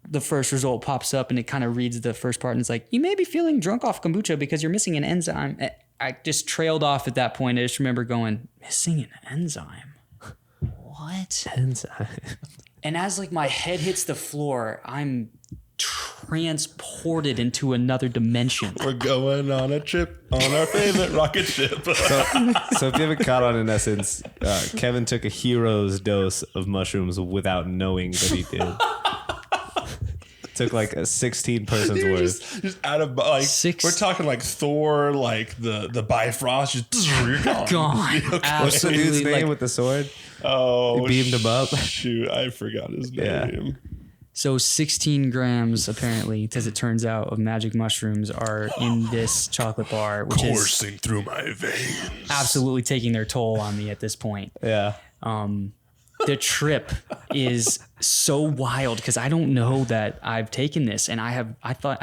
the first result pops up and it kind of reads the first part and it's like, you may be feeling drunk off kombucha because you're missing an enzyme. I just trailed off at that point. I just remember going, missing an enzyme? What? Enzyme. And as like my head hits the floor, I'm transported into another dimension. We're going on a trip on our favorite rocket ship. So if you haven't caught on, in essence, Kevin took a hero's dose of mushrooms without knowing that he did. took like a 16 persons You're worth. just out of like Six- we're talking like Thor, like the Bifrost, just you're gone. Gone. Okay. What's the dude's Absolutely, name like- with the sword? Oh, He beamed him up. Shoot, I forgot his Yeah. name. So 16 grams, apparently, as it turns out, of magic mushrooms are in this chocolate bar, which is Coursing through my veins. absolutely taking their toll on me at this point. Yeah. The trip is so wild because I don't know that I've taken this, and I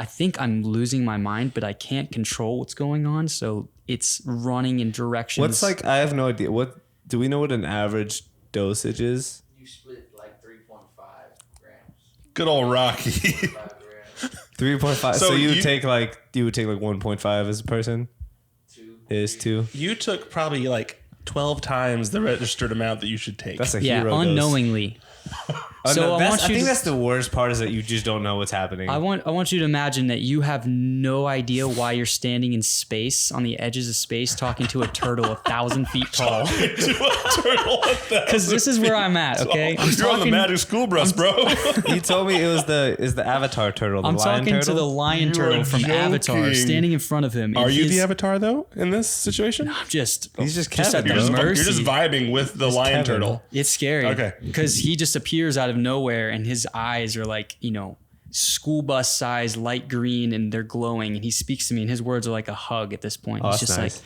think I'm losing my mind, but I can't control what's going on. So it's running in directions. What's like? I have no idea. What do we know? What an average dosage is? You split like 3.5 grams. Good old Rocky. 5 grams. 3.5. So So you you- would take like 1.5 as a person. 2. Is 2. You took probably like 12 times the registered amount that you should take. That's a yeah, hero dose. unknowingly. Oh, So no, I that's- want I you think to- that's the worst part is that you just don't know what's happening. I want you to imagine that you have no idea why you're standing in space on the edges of space talking to a turtle 1,000 feet tall. Because this is where I'm at. Okay, You're on the Magic School Bus, bro. You told me it was the Avatar turtle, the I'm lion talking turtle. to the lion You turtle are from Avatar, joking. standing in front of him. and Are you his- the Avatar though in this situation? I'm just He's just at Kevin, the bro. mercy. You're just vibing with the lion Kevin. turtle. It's scary. Okay. Because he just appears out of nowhere and his eyes are like, school bus size, light green, and they're glowing. And he speaks to me and his words are like a hug at this point. Oh, He's that's just nice. like,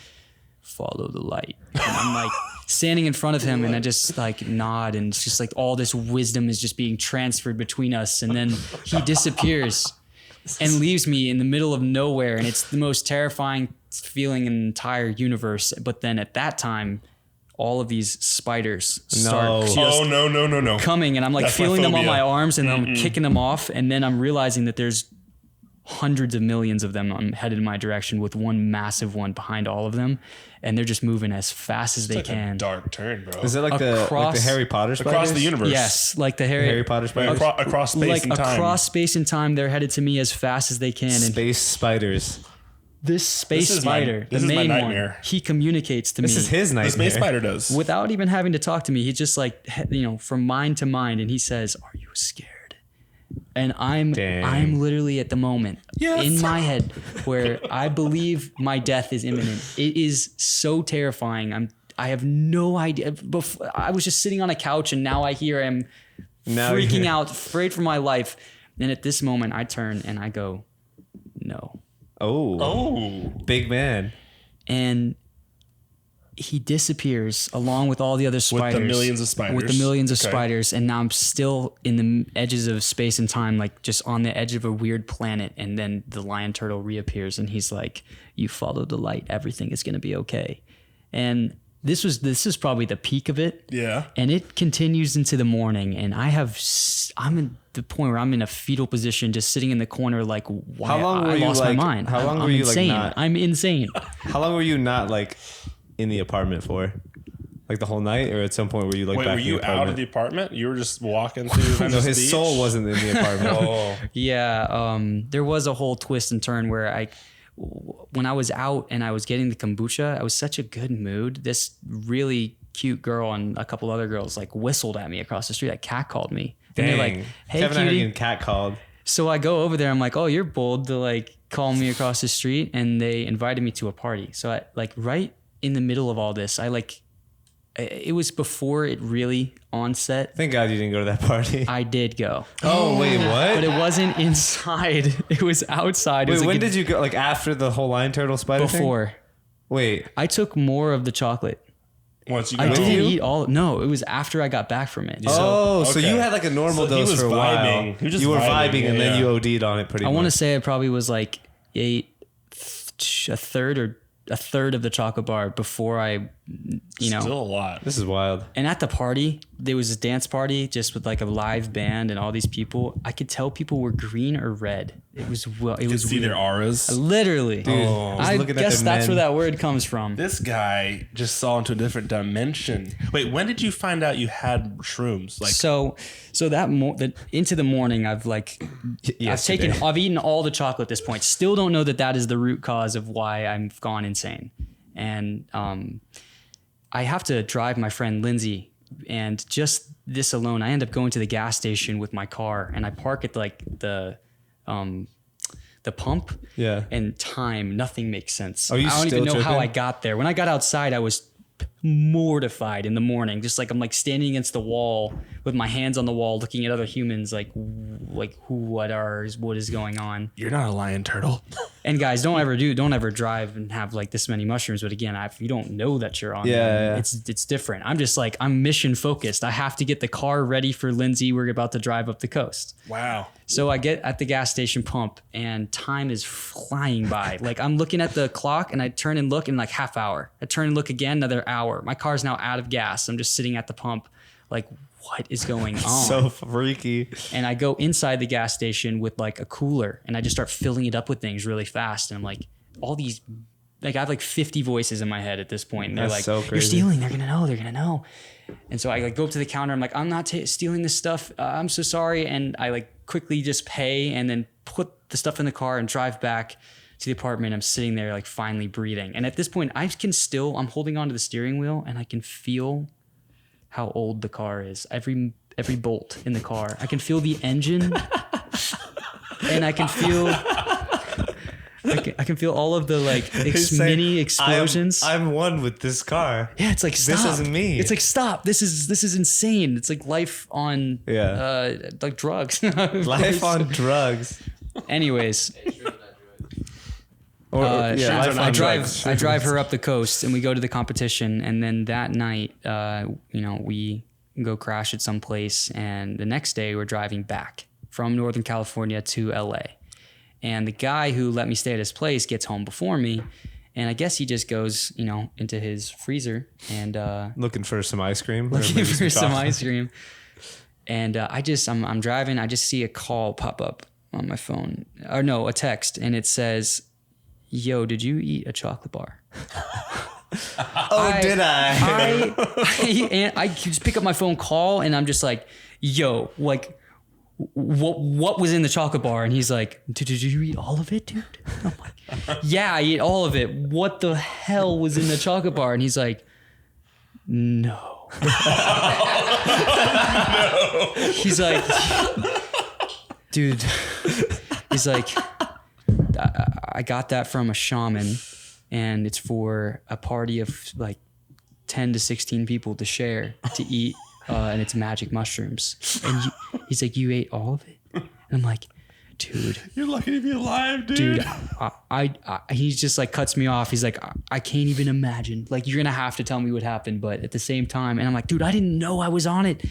follow the light. And I'm like standing in front of him and I just like nod and it's just like all this wisdom is just being transferred between us. And then he disappears and leaves me in the middle of nowhere. And it's the most terrifying feeling in the entire universe. But then at that time, all of these spiders start No. just Oh no. coming and I'm like That's my feeling them on phobia. my arms and I'm kicking them off. And then I'm realizing that there's hundreds of millions of them headed in my direction with one massive one behind all of them. And they're just moving as fast as they It's like a can. dark turn, bro. Is it like the Across- Harry Potter spiders? Across the universe. Yes, like the Harry Potter spiders? Across space like and time. across space and time, they're headed to me as fast as they can. And Space spiders. this space This is my- spider, this the is my main one, nightmare. he communicates to This me is his The nightmare. space spider does. without even having to talk to me. He just like, from mind to mind, and he says, "Are you scared?" And Dang. I'm literally at the moment Yes. in my head where I believe my death is imminent. It is so terrifying. I have no idea. Before, I was just sitting on a couch and now I hear him Now freaking you- out, afraid for my life. And at this moment, I turn and I go, "No." Oh. Big man. And he disappears along with all the other spiders. With the millions of spiders. With the millions of Okay. spiders. And now I'm still in the edges of space and time, like just on the edge of a weird planet. And then the lion turtle reappears and he's like, "You follow the light. Everything is going to be okay." And this is probably the peak of it. Yeah. And it continues into the morning. And I'm in the point where I'm in a fetal position, just sitting in the corner, like, why How long I were you, lost like- my mind. how long I'm were you, like, insane. not- I'm insane. How long were you not like in the apartment for? Like the whole night, or at some point were you like Wait, back were in you the out apartment? of the apartment? You were just walking through No, Venice his Beach? soul wasn't in the apartment. Oh. Yeah, there was a whole twist and turn where when I was out and I was getting the kombucha, I was such a good mood. This really cute girl and a couple other girls like whistled at me across the street. Like catcalled me. And they're like, Dang. "Hey, Kevin, I heard cutie." you getting cat called. So I go over there. I'm like, "Oh, you're bold to like call me across the street." And they invited me to a party. So I like right in the middle of all this, it was before it really onset. Thank God you didn't go to that party. I did go, Oh wait, but what? it wasn't inside. It was outside. It was Wait, like when did you go? Like after the whole lion turtle spider thing? before. Wait, I took more of the chocolate. Once you I got didn't home. eat all. No, it was after I got back from it. so okay. you had like a normal So he dose was for a while. vibing. He was just you were vibing, vibing, and then yeah. you OD'd on it pretty I much. want to say I probably was like ate a third of the chocolate bar before I, Still a lot. This is wild. And at the party, there was a dance party just with like a live band and all these people. I could tell people were green or red. It was You could see weird. their auras. Literally. I was I looking at guess the that's men. where that word comes from. This guy just saw into a different dimension. Wait, when did you find out you had shrooms? Like, So that into the morning, I've like, Yesterday. I've eaten all the chocolate at this point. Still don't know that is the root cause of why I've gone insane. And I have to drive my friend Lindsay, and just this alone, I end up going to the gas station with my car, and I park at like the the pump. Yeah. And time, nothing makes sense. Are you I don't still even know how tripping? I got there. When I got outside, I was mortified in the morning. Just like I'm like standing against the wall with my hands on the wall, looking at other humans, like what is going on? You're not a lion turtle. And guys, don't ever drive and have like this many mushrooms. But again, if you don't know that you're on Yeah, them, yeah. it's different. I'm just like, I'm mission focused. I have to get the car ready for Lindsay. We're about to drive up the coast. Wow. So I get at the gas station pump and time is flying by. Like I'm looking at the clock and I turn and look in like half hour. I turn and look again, another hour. My car's now out of gas. I'm just sitting at the pump like, what is going on? So freaky. And I go inside the gas station with like a cooler and I just start filling it up with things really fast. And I'm like, all these, like I have like 50 voices in my head at this point. And they're That's like, so you're crazy. stealing. They're going to know. And so I like go up to the counter. I'm like, I'm not stealing this stuff. I'm so sorry. And I like quickly just pay and then put the stuff in the car and drive back to the apartment. I'm sitting there like finally breathing. And at this point I'm holding onto the steering wheel and I can feel how old the car is. Every bolt in the car. I can feel the engine and I can feel I can feel all of the like mini explosions. I'm one with this car. Yeah, it's like stop. This isn't me. It's like stop. This is insane. It's like life on like drugs. Life on drugs. Anyways, Or, life life I on drive drugs. I drive her up the coast and we go to the competition and then that night we go crash at some place and the next day we're driving back from Northern California to LA. And the guy who let me stay at his place gets home before me. And I guess he just goes, into his freezer and Looking for some ice cream. or looking maybe for some chocolate. ice cream. And I'm driving. I just see a call pop up on my phone. Or no, a text. And it says, yo, did you eat a chocolate bar? Did I? I just pick up my phone, call, and I'm just like, yo, like, what was in the chocolate bar? And he's like, did you eat all of it, dude? I'm like, yeah, I ate all of it. What the hell was in the chocolate bar? And he's like, no. He's like, dude, he's like, I got that from a shaman and it's for a party of like 10 to 16 people to share, to eat. And it's magic mushrooms. And he's like, you ate all of it? And I'm like, dude. You're lucky to be alive, dude. Dude, he just like cuts me off. He's like, I can't even imagine. Like, you're going to have to tell me what happened. But at the same time, and I'm like, dude, I didn't know I was on it.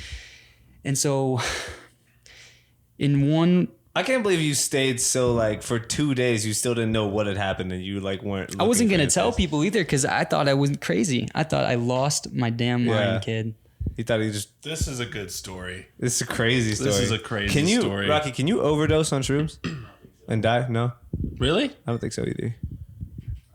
And so I can't believe you stayed so like for 2 days. You still didn't know what had happened, and you like weren't. I wasn't looking going for to tell your face. people either because I thought I wasn't crazy. I thought I lost my damn mind, Yeah. kid. He thought he just. This is a good story. This is a crazy story. This is a crazy Can you, story. Rocky? Can you overdose on shrooms and die? No, Really? I don't think so either.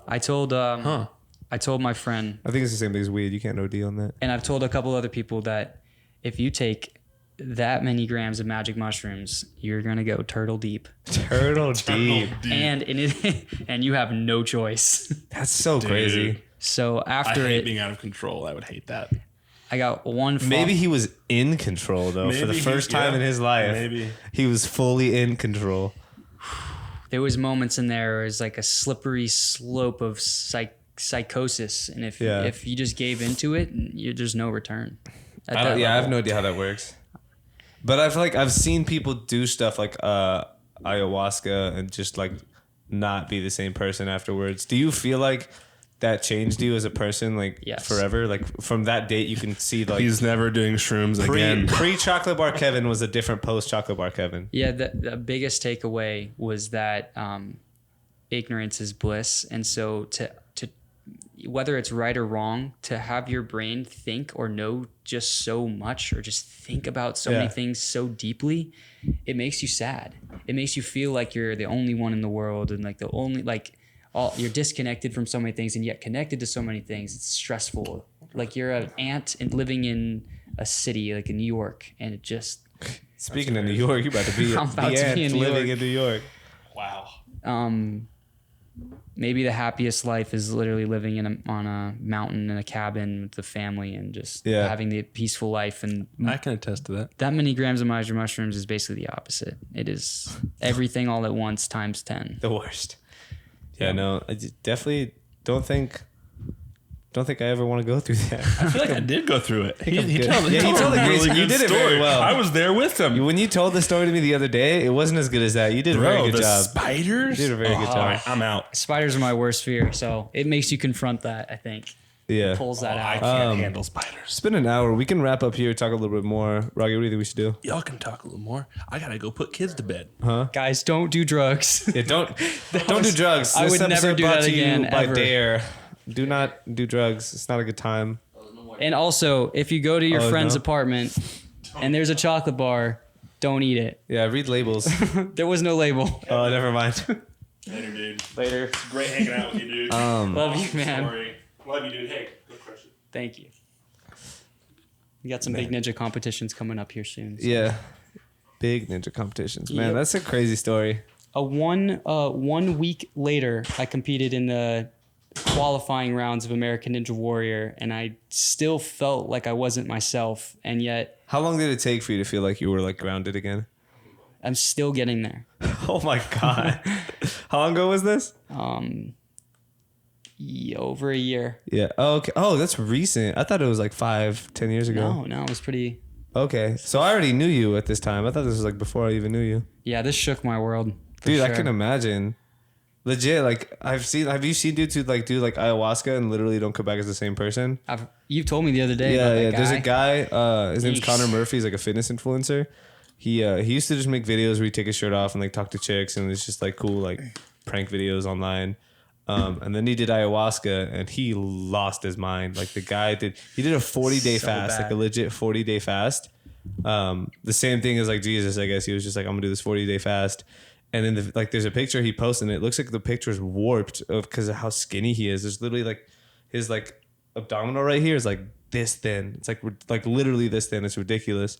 I told my friend, I think it's the same thing as weed. You can't OD on that. and I've told a couple other people that if you take that many grams of magic mushrooms, you're gonna go turtle deep, Turtle deep. and you have no choice. That's so crazy. So I after hate it, being out of control. I would hate that. I got one. Maybe he was in control though for the first time in his life. Maybe. He was fully in control. There was moments in there where it was like a slippery slope of psychosis, and if you just gave into it, there's no return. I have no idea how that works. But I feel like I've seen people do stuff like ayahuasca and just like not be the same person afterwards. Do you feel like that changed you as a person, like Yes. forever? Like from that date, you can see like He's never doing shrooms again. pre chocolate bar Kevin was a different post chocolate bar Kevin. Yeah, the biggest takeaway was that ignorance is bliss, and so to whether it's right or wrong, to have your brain think or know just so much, or just think about so many things so deeply, it makes you sad. It makes you feel like you're the only one in the world, and like the only you're disconnected from so many things, and yet connected to so many things. It's stressful. Like you're an ant and living in a city like in New York, and it just. Speaking of New York, you about to be I'm about to be in New living York. in New York. Wow. maybe the happiest life is literally living on a mountain in a cabin with the family and just having the peaceful life. And I can attest to that. that many grams of mushrooms is basically the opposite. It is everything all at once times 10. The worst. Yeah, no, I definitely don't think I ever want to go through that. I feel like I did go through it. He good. told Yeah, he told a a really crazy- you good did it story. very well. I was there with him. When you told the story to me the other day, it wasn't as good as that. You did a very good the job. spiders? You did a very good job. I'm out. Spiders are my worst fear, so it makes you confront that, I think. Yeah. Pulls that I out. can't handle spiders. It's been an hour. We can wrap up here, talk a little bit more. Rocky, what do you think we should do? Y'all can talk a little more. I gotta go put kids to bed. Guys, don't do drugs. Yeah, don't do drugs. I This would never episode do brought that to you again, by ever. Dare. Do not do drugs. It's not a good time. And also, if you go to your Oh, friend's no? apartment and there's a chocolate bar, don't eat it. Yeah, read labels. There was no label. Oh, never mind. Later, dude. Later. It's great hanging out with you, dude. Love you, man. Sorry. Love you, dude. Hey, go crush it. Thank you. We got some big ninja competitions coming up here soon. so. Yeah. Big ninja competitions. Man, Yep. that's a crazy story. One week later, I competed in the qualifying rounds of American Ninja Warrior, and I still felt like I wasn't myself, and yet How long did it take for you to feel like you were like grounded again? I'm still getting there. Oh my God. How long ago was this? Over a year. Yeah. Oh, okay. Oh, that's recent. I thought it was like 5-10 years ago. No, it was pretty. Okay. So I already knew you at this time. I thought this was like before I even knew you. Yeah, this shook my world. for Dude, I sure. can imagine. Legit, like have you seen dudes who like do like ayahuasca and literally don't come back as the same person? You've told me the other day. Yeah, about that yeah. guy. There's a guy, his name's Yeesh. Connor Murphy, he's like a fitness influencer. He used to just make videos where he take his shirt off and like talk to chicks and it's just like cool like prank videos online. And then he did ayahuasca and he lost his mind. Like the guy did a 40-day So fast, like bad. a legit 40-day fast. The same thing as like Jesus, I guess. He was just like, I'm gonna do this 40-day fast. And then there's a picture he posted and it looks like the picture's warped because of how skinny he is. There's literally like his like abdominal right here is like this thin. It's like literally this thin. It's ridiculous.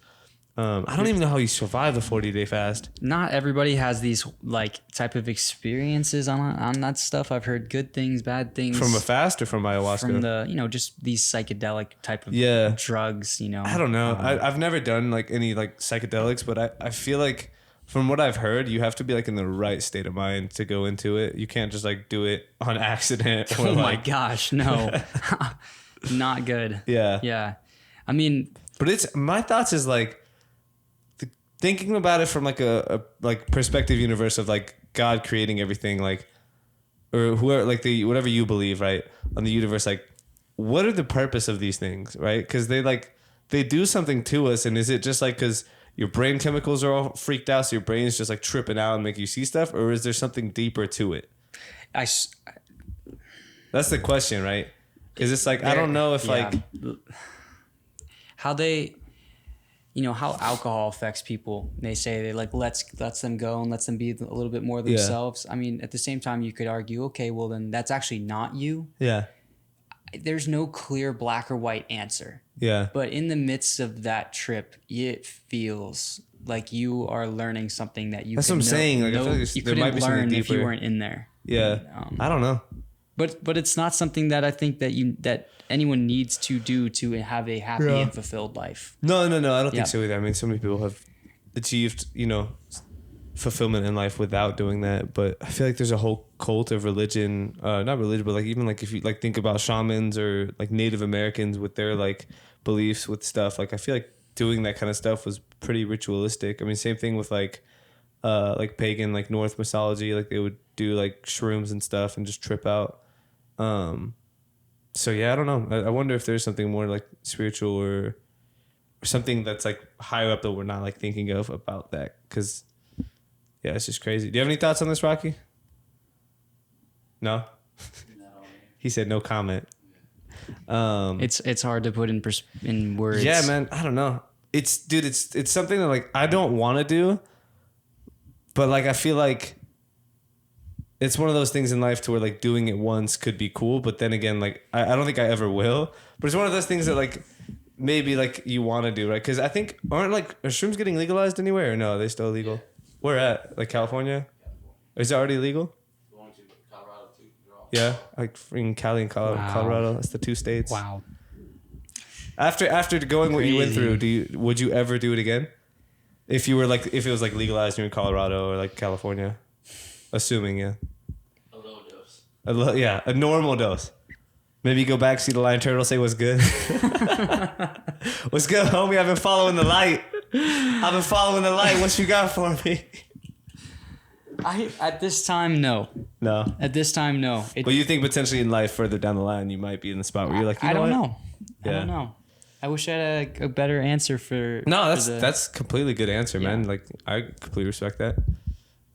I don't even know how he survived the 40-day fast. Not everybody has these like type of experiences on that stuff. I've heard good things, bad things From a fast or from ayahuasca? from the just these psychedelic type of Yeah. drugs. I don't know. I've never done like any like psychedelics, but I feel like from what I've heard, you have to be like in the right state of mind to go into it. You can't just like do it on accident. Or, Oh my like, gosh, no, not good. Yeah. Yeah, I mean, But it's my thoughts is like thinking about it from like a like perspective universe of like God creating everything, like or whoever like the whatever you believe, right, on the universe, like what are the purpose of these things, right? Because they do something to us, and is it just like because your brain chemicals are all freaked out, so your brain is just like tripping out and make you see stuff, or is there something deeper to it? That's the question, right? Because it's like I don't know if like how they, how alcohol affects people. They say they like lets them go and lets them be a little bit more themselves. I mean, at the same time, you could argue, okay, well then that's actually not you. yeah, There's no clear black or white answer. yeah, But in the midst of that trip, it feels like you are learning something that you. That's what I'm saying. Like, I feel like you there might couldn't be something learn if you deeper. weren't in there. yeah. I don't know. But it's not something that I think that anyone needs to do to have a happy and fulfilled life. No. I don't Yeah. think so either. I mean, so many people have achieved, fulfillment in life without doing that. But I feel like there's a whole cult of religion, not religion, but like even like if you like think about shamans or like Native Americans with their like beliefs with stuff, like I feel like doing that kind of stuff was pretty ritualistic. I mean, same thing with like pagan, like Norse mythology, like they would do like shrooms and stuff and just trip out. So yeah, I don't know. I wonder if there's something more like spiritual or something that's like higher up that we're not like thinking of about that. Cause yeah, it's just crazy. Do you have any thoughts on this, Rocky? No? He said no comment. It's hard to put in words. Yeah, man. I don't know. It's something that like I don't want to do, but like I feel like it's one of those things in life to where like doing it once could be cool, but then again, like I don't think I ever will. But it's one of those things that like maybe like you want to do, right? Because I think are shrooms getting legalized anywhere or no? Are they still illegal? Where at? Like California? Is it already legal? Going to Colorado Yeah, like in Cali and Wow. Colorado. That's the 2 states. Wow. After going what you went Crazy. through, would you ever do it again? If it was like legalized here in Colorado or like California, assuming A low dose. a normal dose. Maybe go back, see the lion turtle, say what's good. What's good, homie? I've been following the light. What you got for me? At this time, no. No. At this time, no. But you think potentially in life further down the line you might be in the spot where you're like, I don't what? know. I Yeah. don't know. I wish I had a better answer for. No, for that's completely good answer, man. Yeah. Like I completely respect that.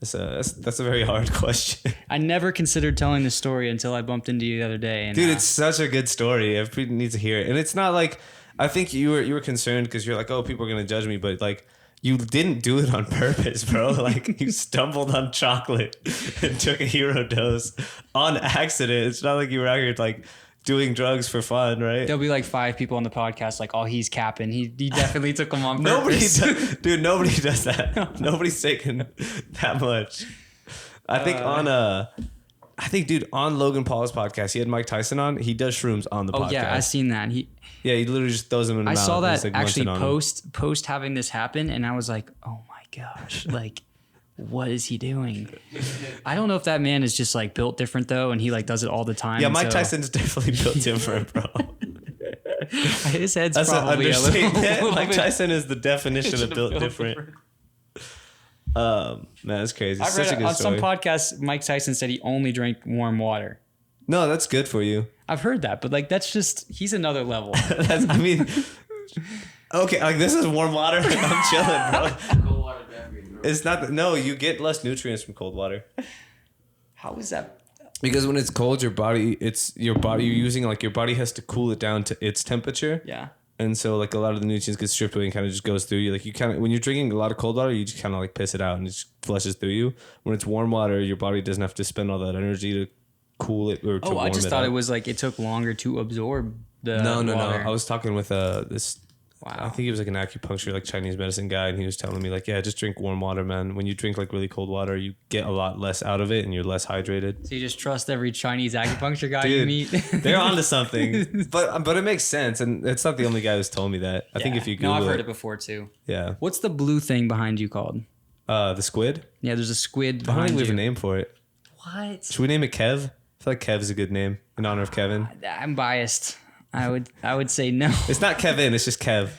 That's a very hard question. I never considered telling this story until I bumped into you the other day. And, Dude, it's such a good story. Everybody needs to hear it. And it's not like I think you were concerned because you're like, oh, people are gonna judge me, but like you didn't do it on purpose, bro. Like you stumbled on chocolate and took a hero dose on accident. It's not like you were out here like doing drugs for fun, right? There'll be like 5 people on the podcast like, oh, he's capping. He definitely took them on Nobody purpose. does, nobody does that. Nobody's taking that much. I think on Logan Paul's podcast, he had Mike Tyson on. He does shrooms on the podcast. Oh yeah, I seen that. He literally just throws them in the I mouth. saw and that just, like, actually munching on 'em. post having this happen, and I was like, oh my gosh, like, what is he doing? I don't know if that man is just like built different though, and he like does it all the time. Yeah, and Mike so- Tyson's definitely built different, bro. His head's That's an probably a understatement. little Mike bit- Tyson is the definition of built different. Man, that's crazy. I Such a read good on some story. podcasts, Mike Tyson said he only drank warm water. No, that's good for you. I've heard that, but like that's just he's another level. I mean, okay, like this is warm water. I'm chilling, bro. Cold water beverage, bro. It's not. No, you get less nutrients from cold water. How is that? Because when it's cold, your body you're using like your body has to cool it down to its temperature. Yeah. And so like a lot of the nutrients get stripped away and kind of just goes through you. Like you kind of when you're drinking a lot of cold water, you just kind of like piss it out and it just flushes through you. When it's warm water, your body doesn't have to spend all that energy to cool it or to Oh, warm I just thought up. it was like it took longer to absorb the No. water. I was talking with this. Wow. I think he was like an acupuncture, like Chinese medicine guy, and he was telling me like, yeah, just drink warm water, man. When you drink like really cold water, you get a lot less out of it, and you're less hydrated. So you just trust every Chinese acupuncture guy you Dude, meet? they're onto something, but it makes sense, and it's not the only guy who's told me that. I think if you no, Google I've heard it before too. yeah, What's the blue thing behind you called? the squid. Yeah, there's a squid I don't behind think we have you. a name for it. What? Should we name it Kev? I feel like Kev is a good name in honor of Kevin. I'm biased. I would say no. It's not Kevin. It's just Kev.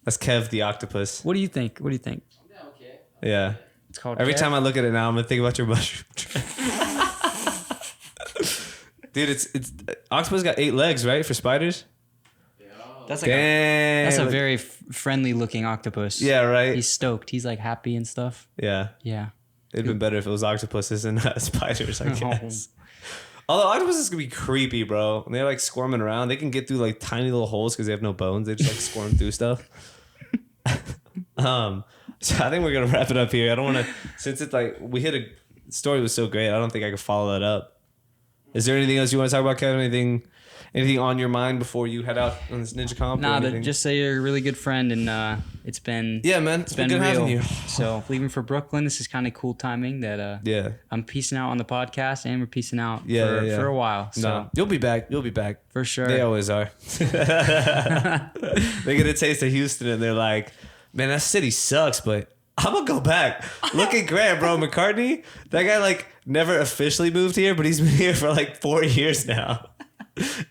That's Kev the octopus. What do you think? What do you think? Yeah, okay. Yeah. It's called Every Kev? time I look at it now, I'm gonna think about your mushroom. Dude, it's octopus got 8 legs, right, for spiders? Yeah. That's like Damn. that's a Like- very friendly looking octopus. yeah, right. He's stoked. He's like happy and stuff. Yeah, Yeah. it'd been better if it was octopuses and not spiders, I Oh. guess. Although octopuses can be creepy, bro. When they're like squirming around, they can get through like tiny little holes because they have no bones. They just like squirm through stuff. So I think we're gonna wrap it up here. I don't want to, since it's like we hit a story was so great. I don't think I could follow that up. Is there anything else you want to talk about, Kevin? Anything on your mind before you head out on this Ninja Comp? or Nah, anything? just say you're a really good friend, and it's been yeah, man. It's been been good having real. you. So leaving for Brooklyn, this is kind of cool timing. That Yeah. I'm peacing out on the podcast, and we're peacing out Yeah, for, yeah. for a while. So No, you'll be back. You'll be back. for sure. They always are. They get a taste of Houston and they're like, man, that city sucks, but I'm gonna go back. Look at Grant, bro. McCartney, that guy like never officially moved here, but he's been here for like 4 years now.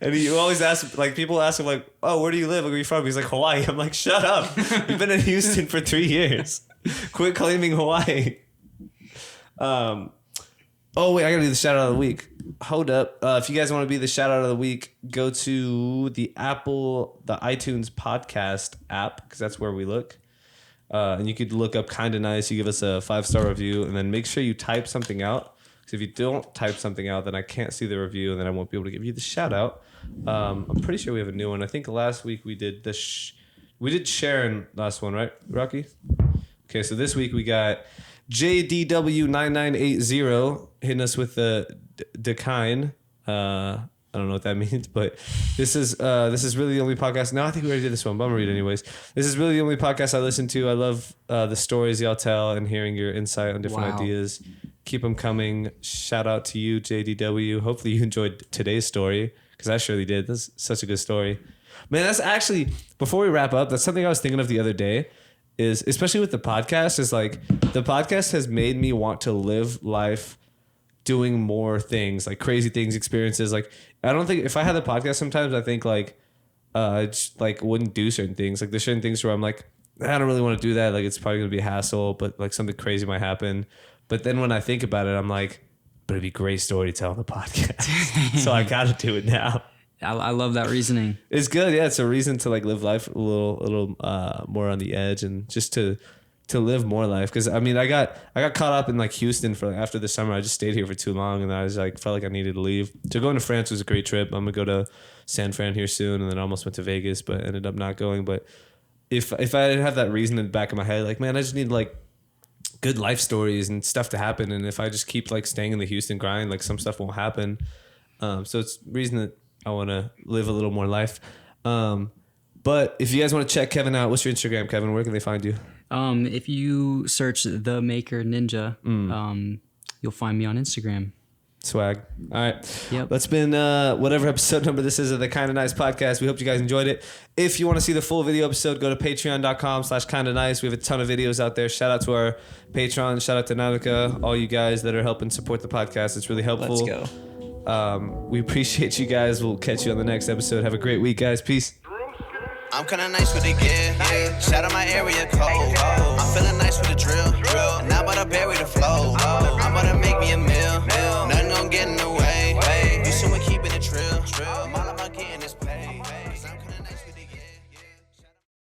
And you always ask, like, people ask him, like, oh, where do you live? Like, where are you from? He's like, Hawaii. I'm like, shut up. You've been in Houston for 3 years. Quit claiming Hawaii. Oh, wait, I gotta do the shout out of the week. Hold up. If you guys want to be the shout out of the week, go to the iTunes podcast app, because that's where we look. And you could look up Kinda Nice. You give us a 5-star review, and then make sure you type something out. Because if you don't type something out, then I can't see the review, and then I won't be able to give you the shout out. I'm pretty sure we have a new one. I think last week we did we did Sharon last one, right, Rocky? Okay, so this week we got JDW9980 hitting us with the decline. I don't know what that means, but this is really the only podcast. No, I think we already did this one, but I'm gonna read it anyways. This is really the only podcast I listen to. I love the stories y'all tell and hearing your insight on different Wow. ideas. Keep them coming. Shout out to you, JDW. Hopefully you enjoyed today's story, because I surely did. That's such a good story. Man, that's actually, before we wrap up, that's something I was thinking of the other day, is especially with the podcast, is like the podcast has made me want to live life doing more things, like crazy things, experiences. Like, I don't think, if I had the podcast sometimes, I think like, I just like wouldn't do certain things. Like there's certain things where I'm like, I don't really want to do that. Like it's probably gonna be a hassle, but like something crazy might happen. But then when I think about it, I'm like, but it'd be a great story to tell on the podcast. So I gotta do it now. I love that reasoning. It's good. Yeah, it's a reason to like live life a little more on the edge, and just to live more life. Because I mean, I got caught up in like Houston for after the summer. I just stayed here for too long, and I was like felt like I needed to leave. So going to France was a great trip. I'm gonna go to San Fran here soon, and then I almost went to Vegas, but ended up not going. But if I didn't have that reason in the back of my head, like man, I just need like good life stories and stuff to happen. And if I just keep like staying in the Houston grind, like some stuff won't happen. So it's reason that I want to live a little more life. But if you guys want to check Kevin out, what's your Instagram, Kevin? Where can they find you? If you search The Maker Ninja, you'll find me on Instagram. Swag. All right. Yep. That's been whatever episode number this is of the Kinda Nice podcast. We hope you guys enjoyed it. If you want to see the full video episode, go to patreon.com/kinda nice. We have a ton of videos out there. Shout out to our Patreon. Shout out to Nautica, all you guys that are helping support the podcast. It's really helpful. Let's go. We appreciate you guys. We'll catch you on the next episode. Have a great week, guys. Peace. I'm kinda nice with the gear, yeah. Shout out my area code. I'm feeling nice with the drill. And I'm about to bury the flow. I'm about to make me a meal. Nothing gonna get in the way. You soon we keeping it trill. I'm all about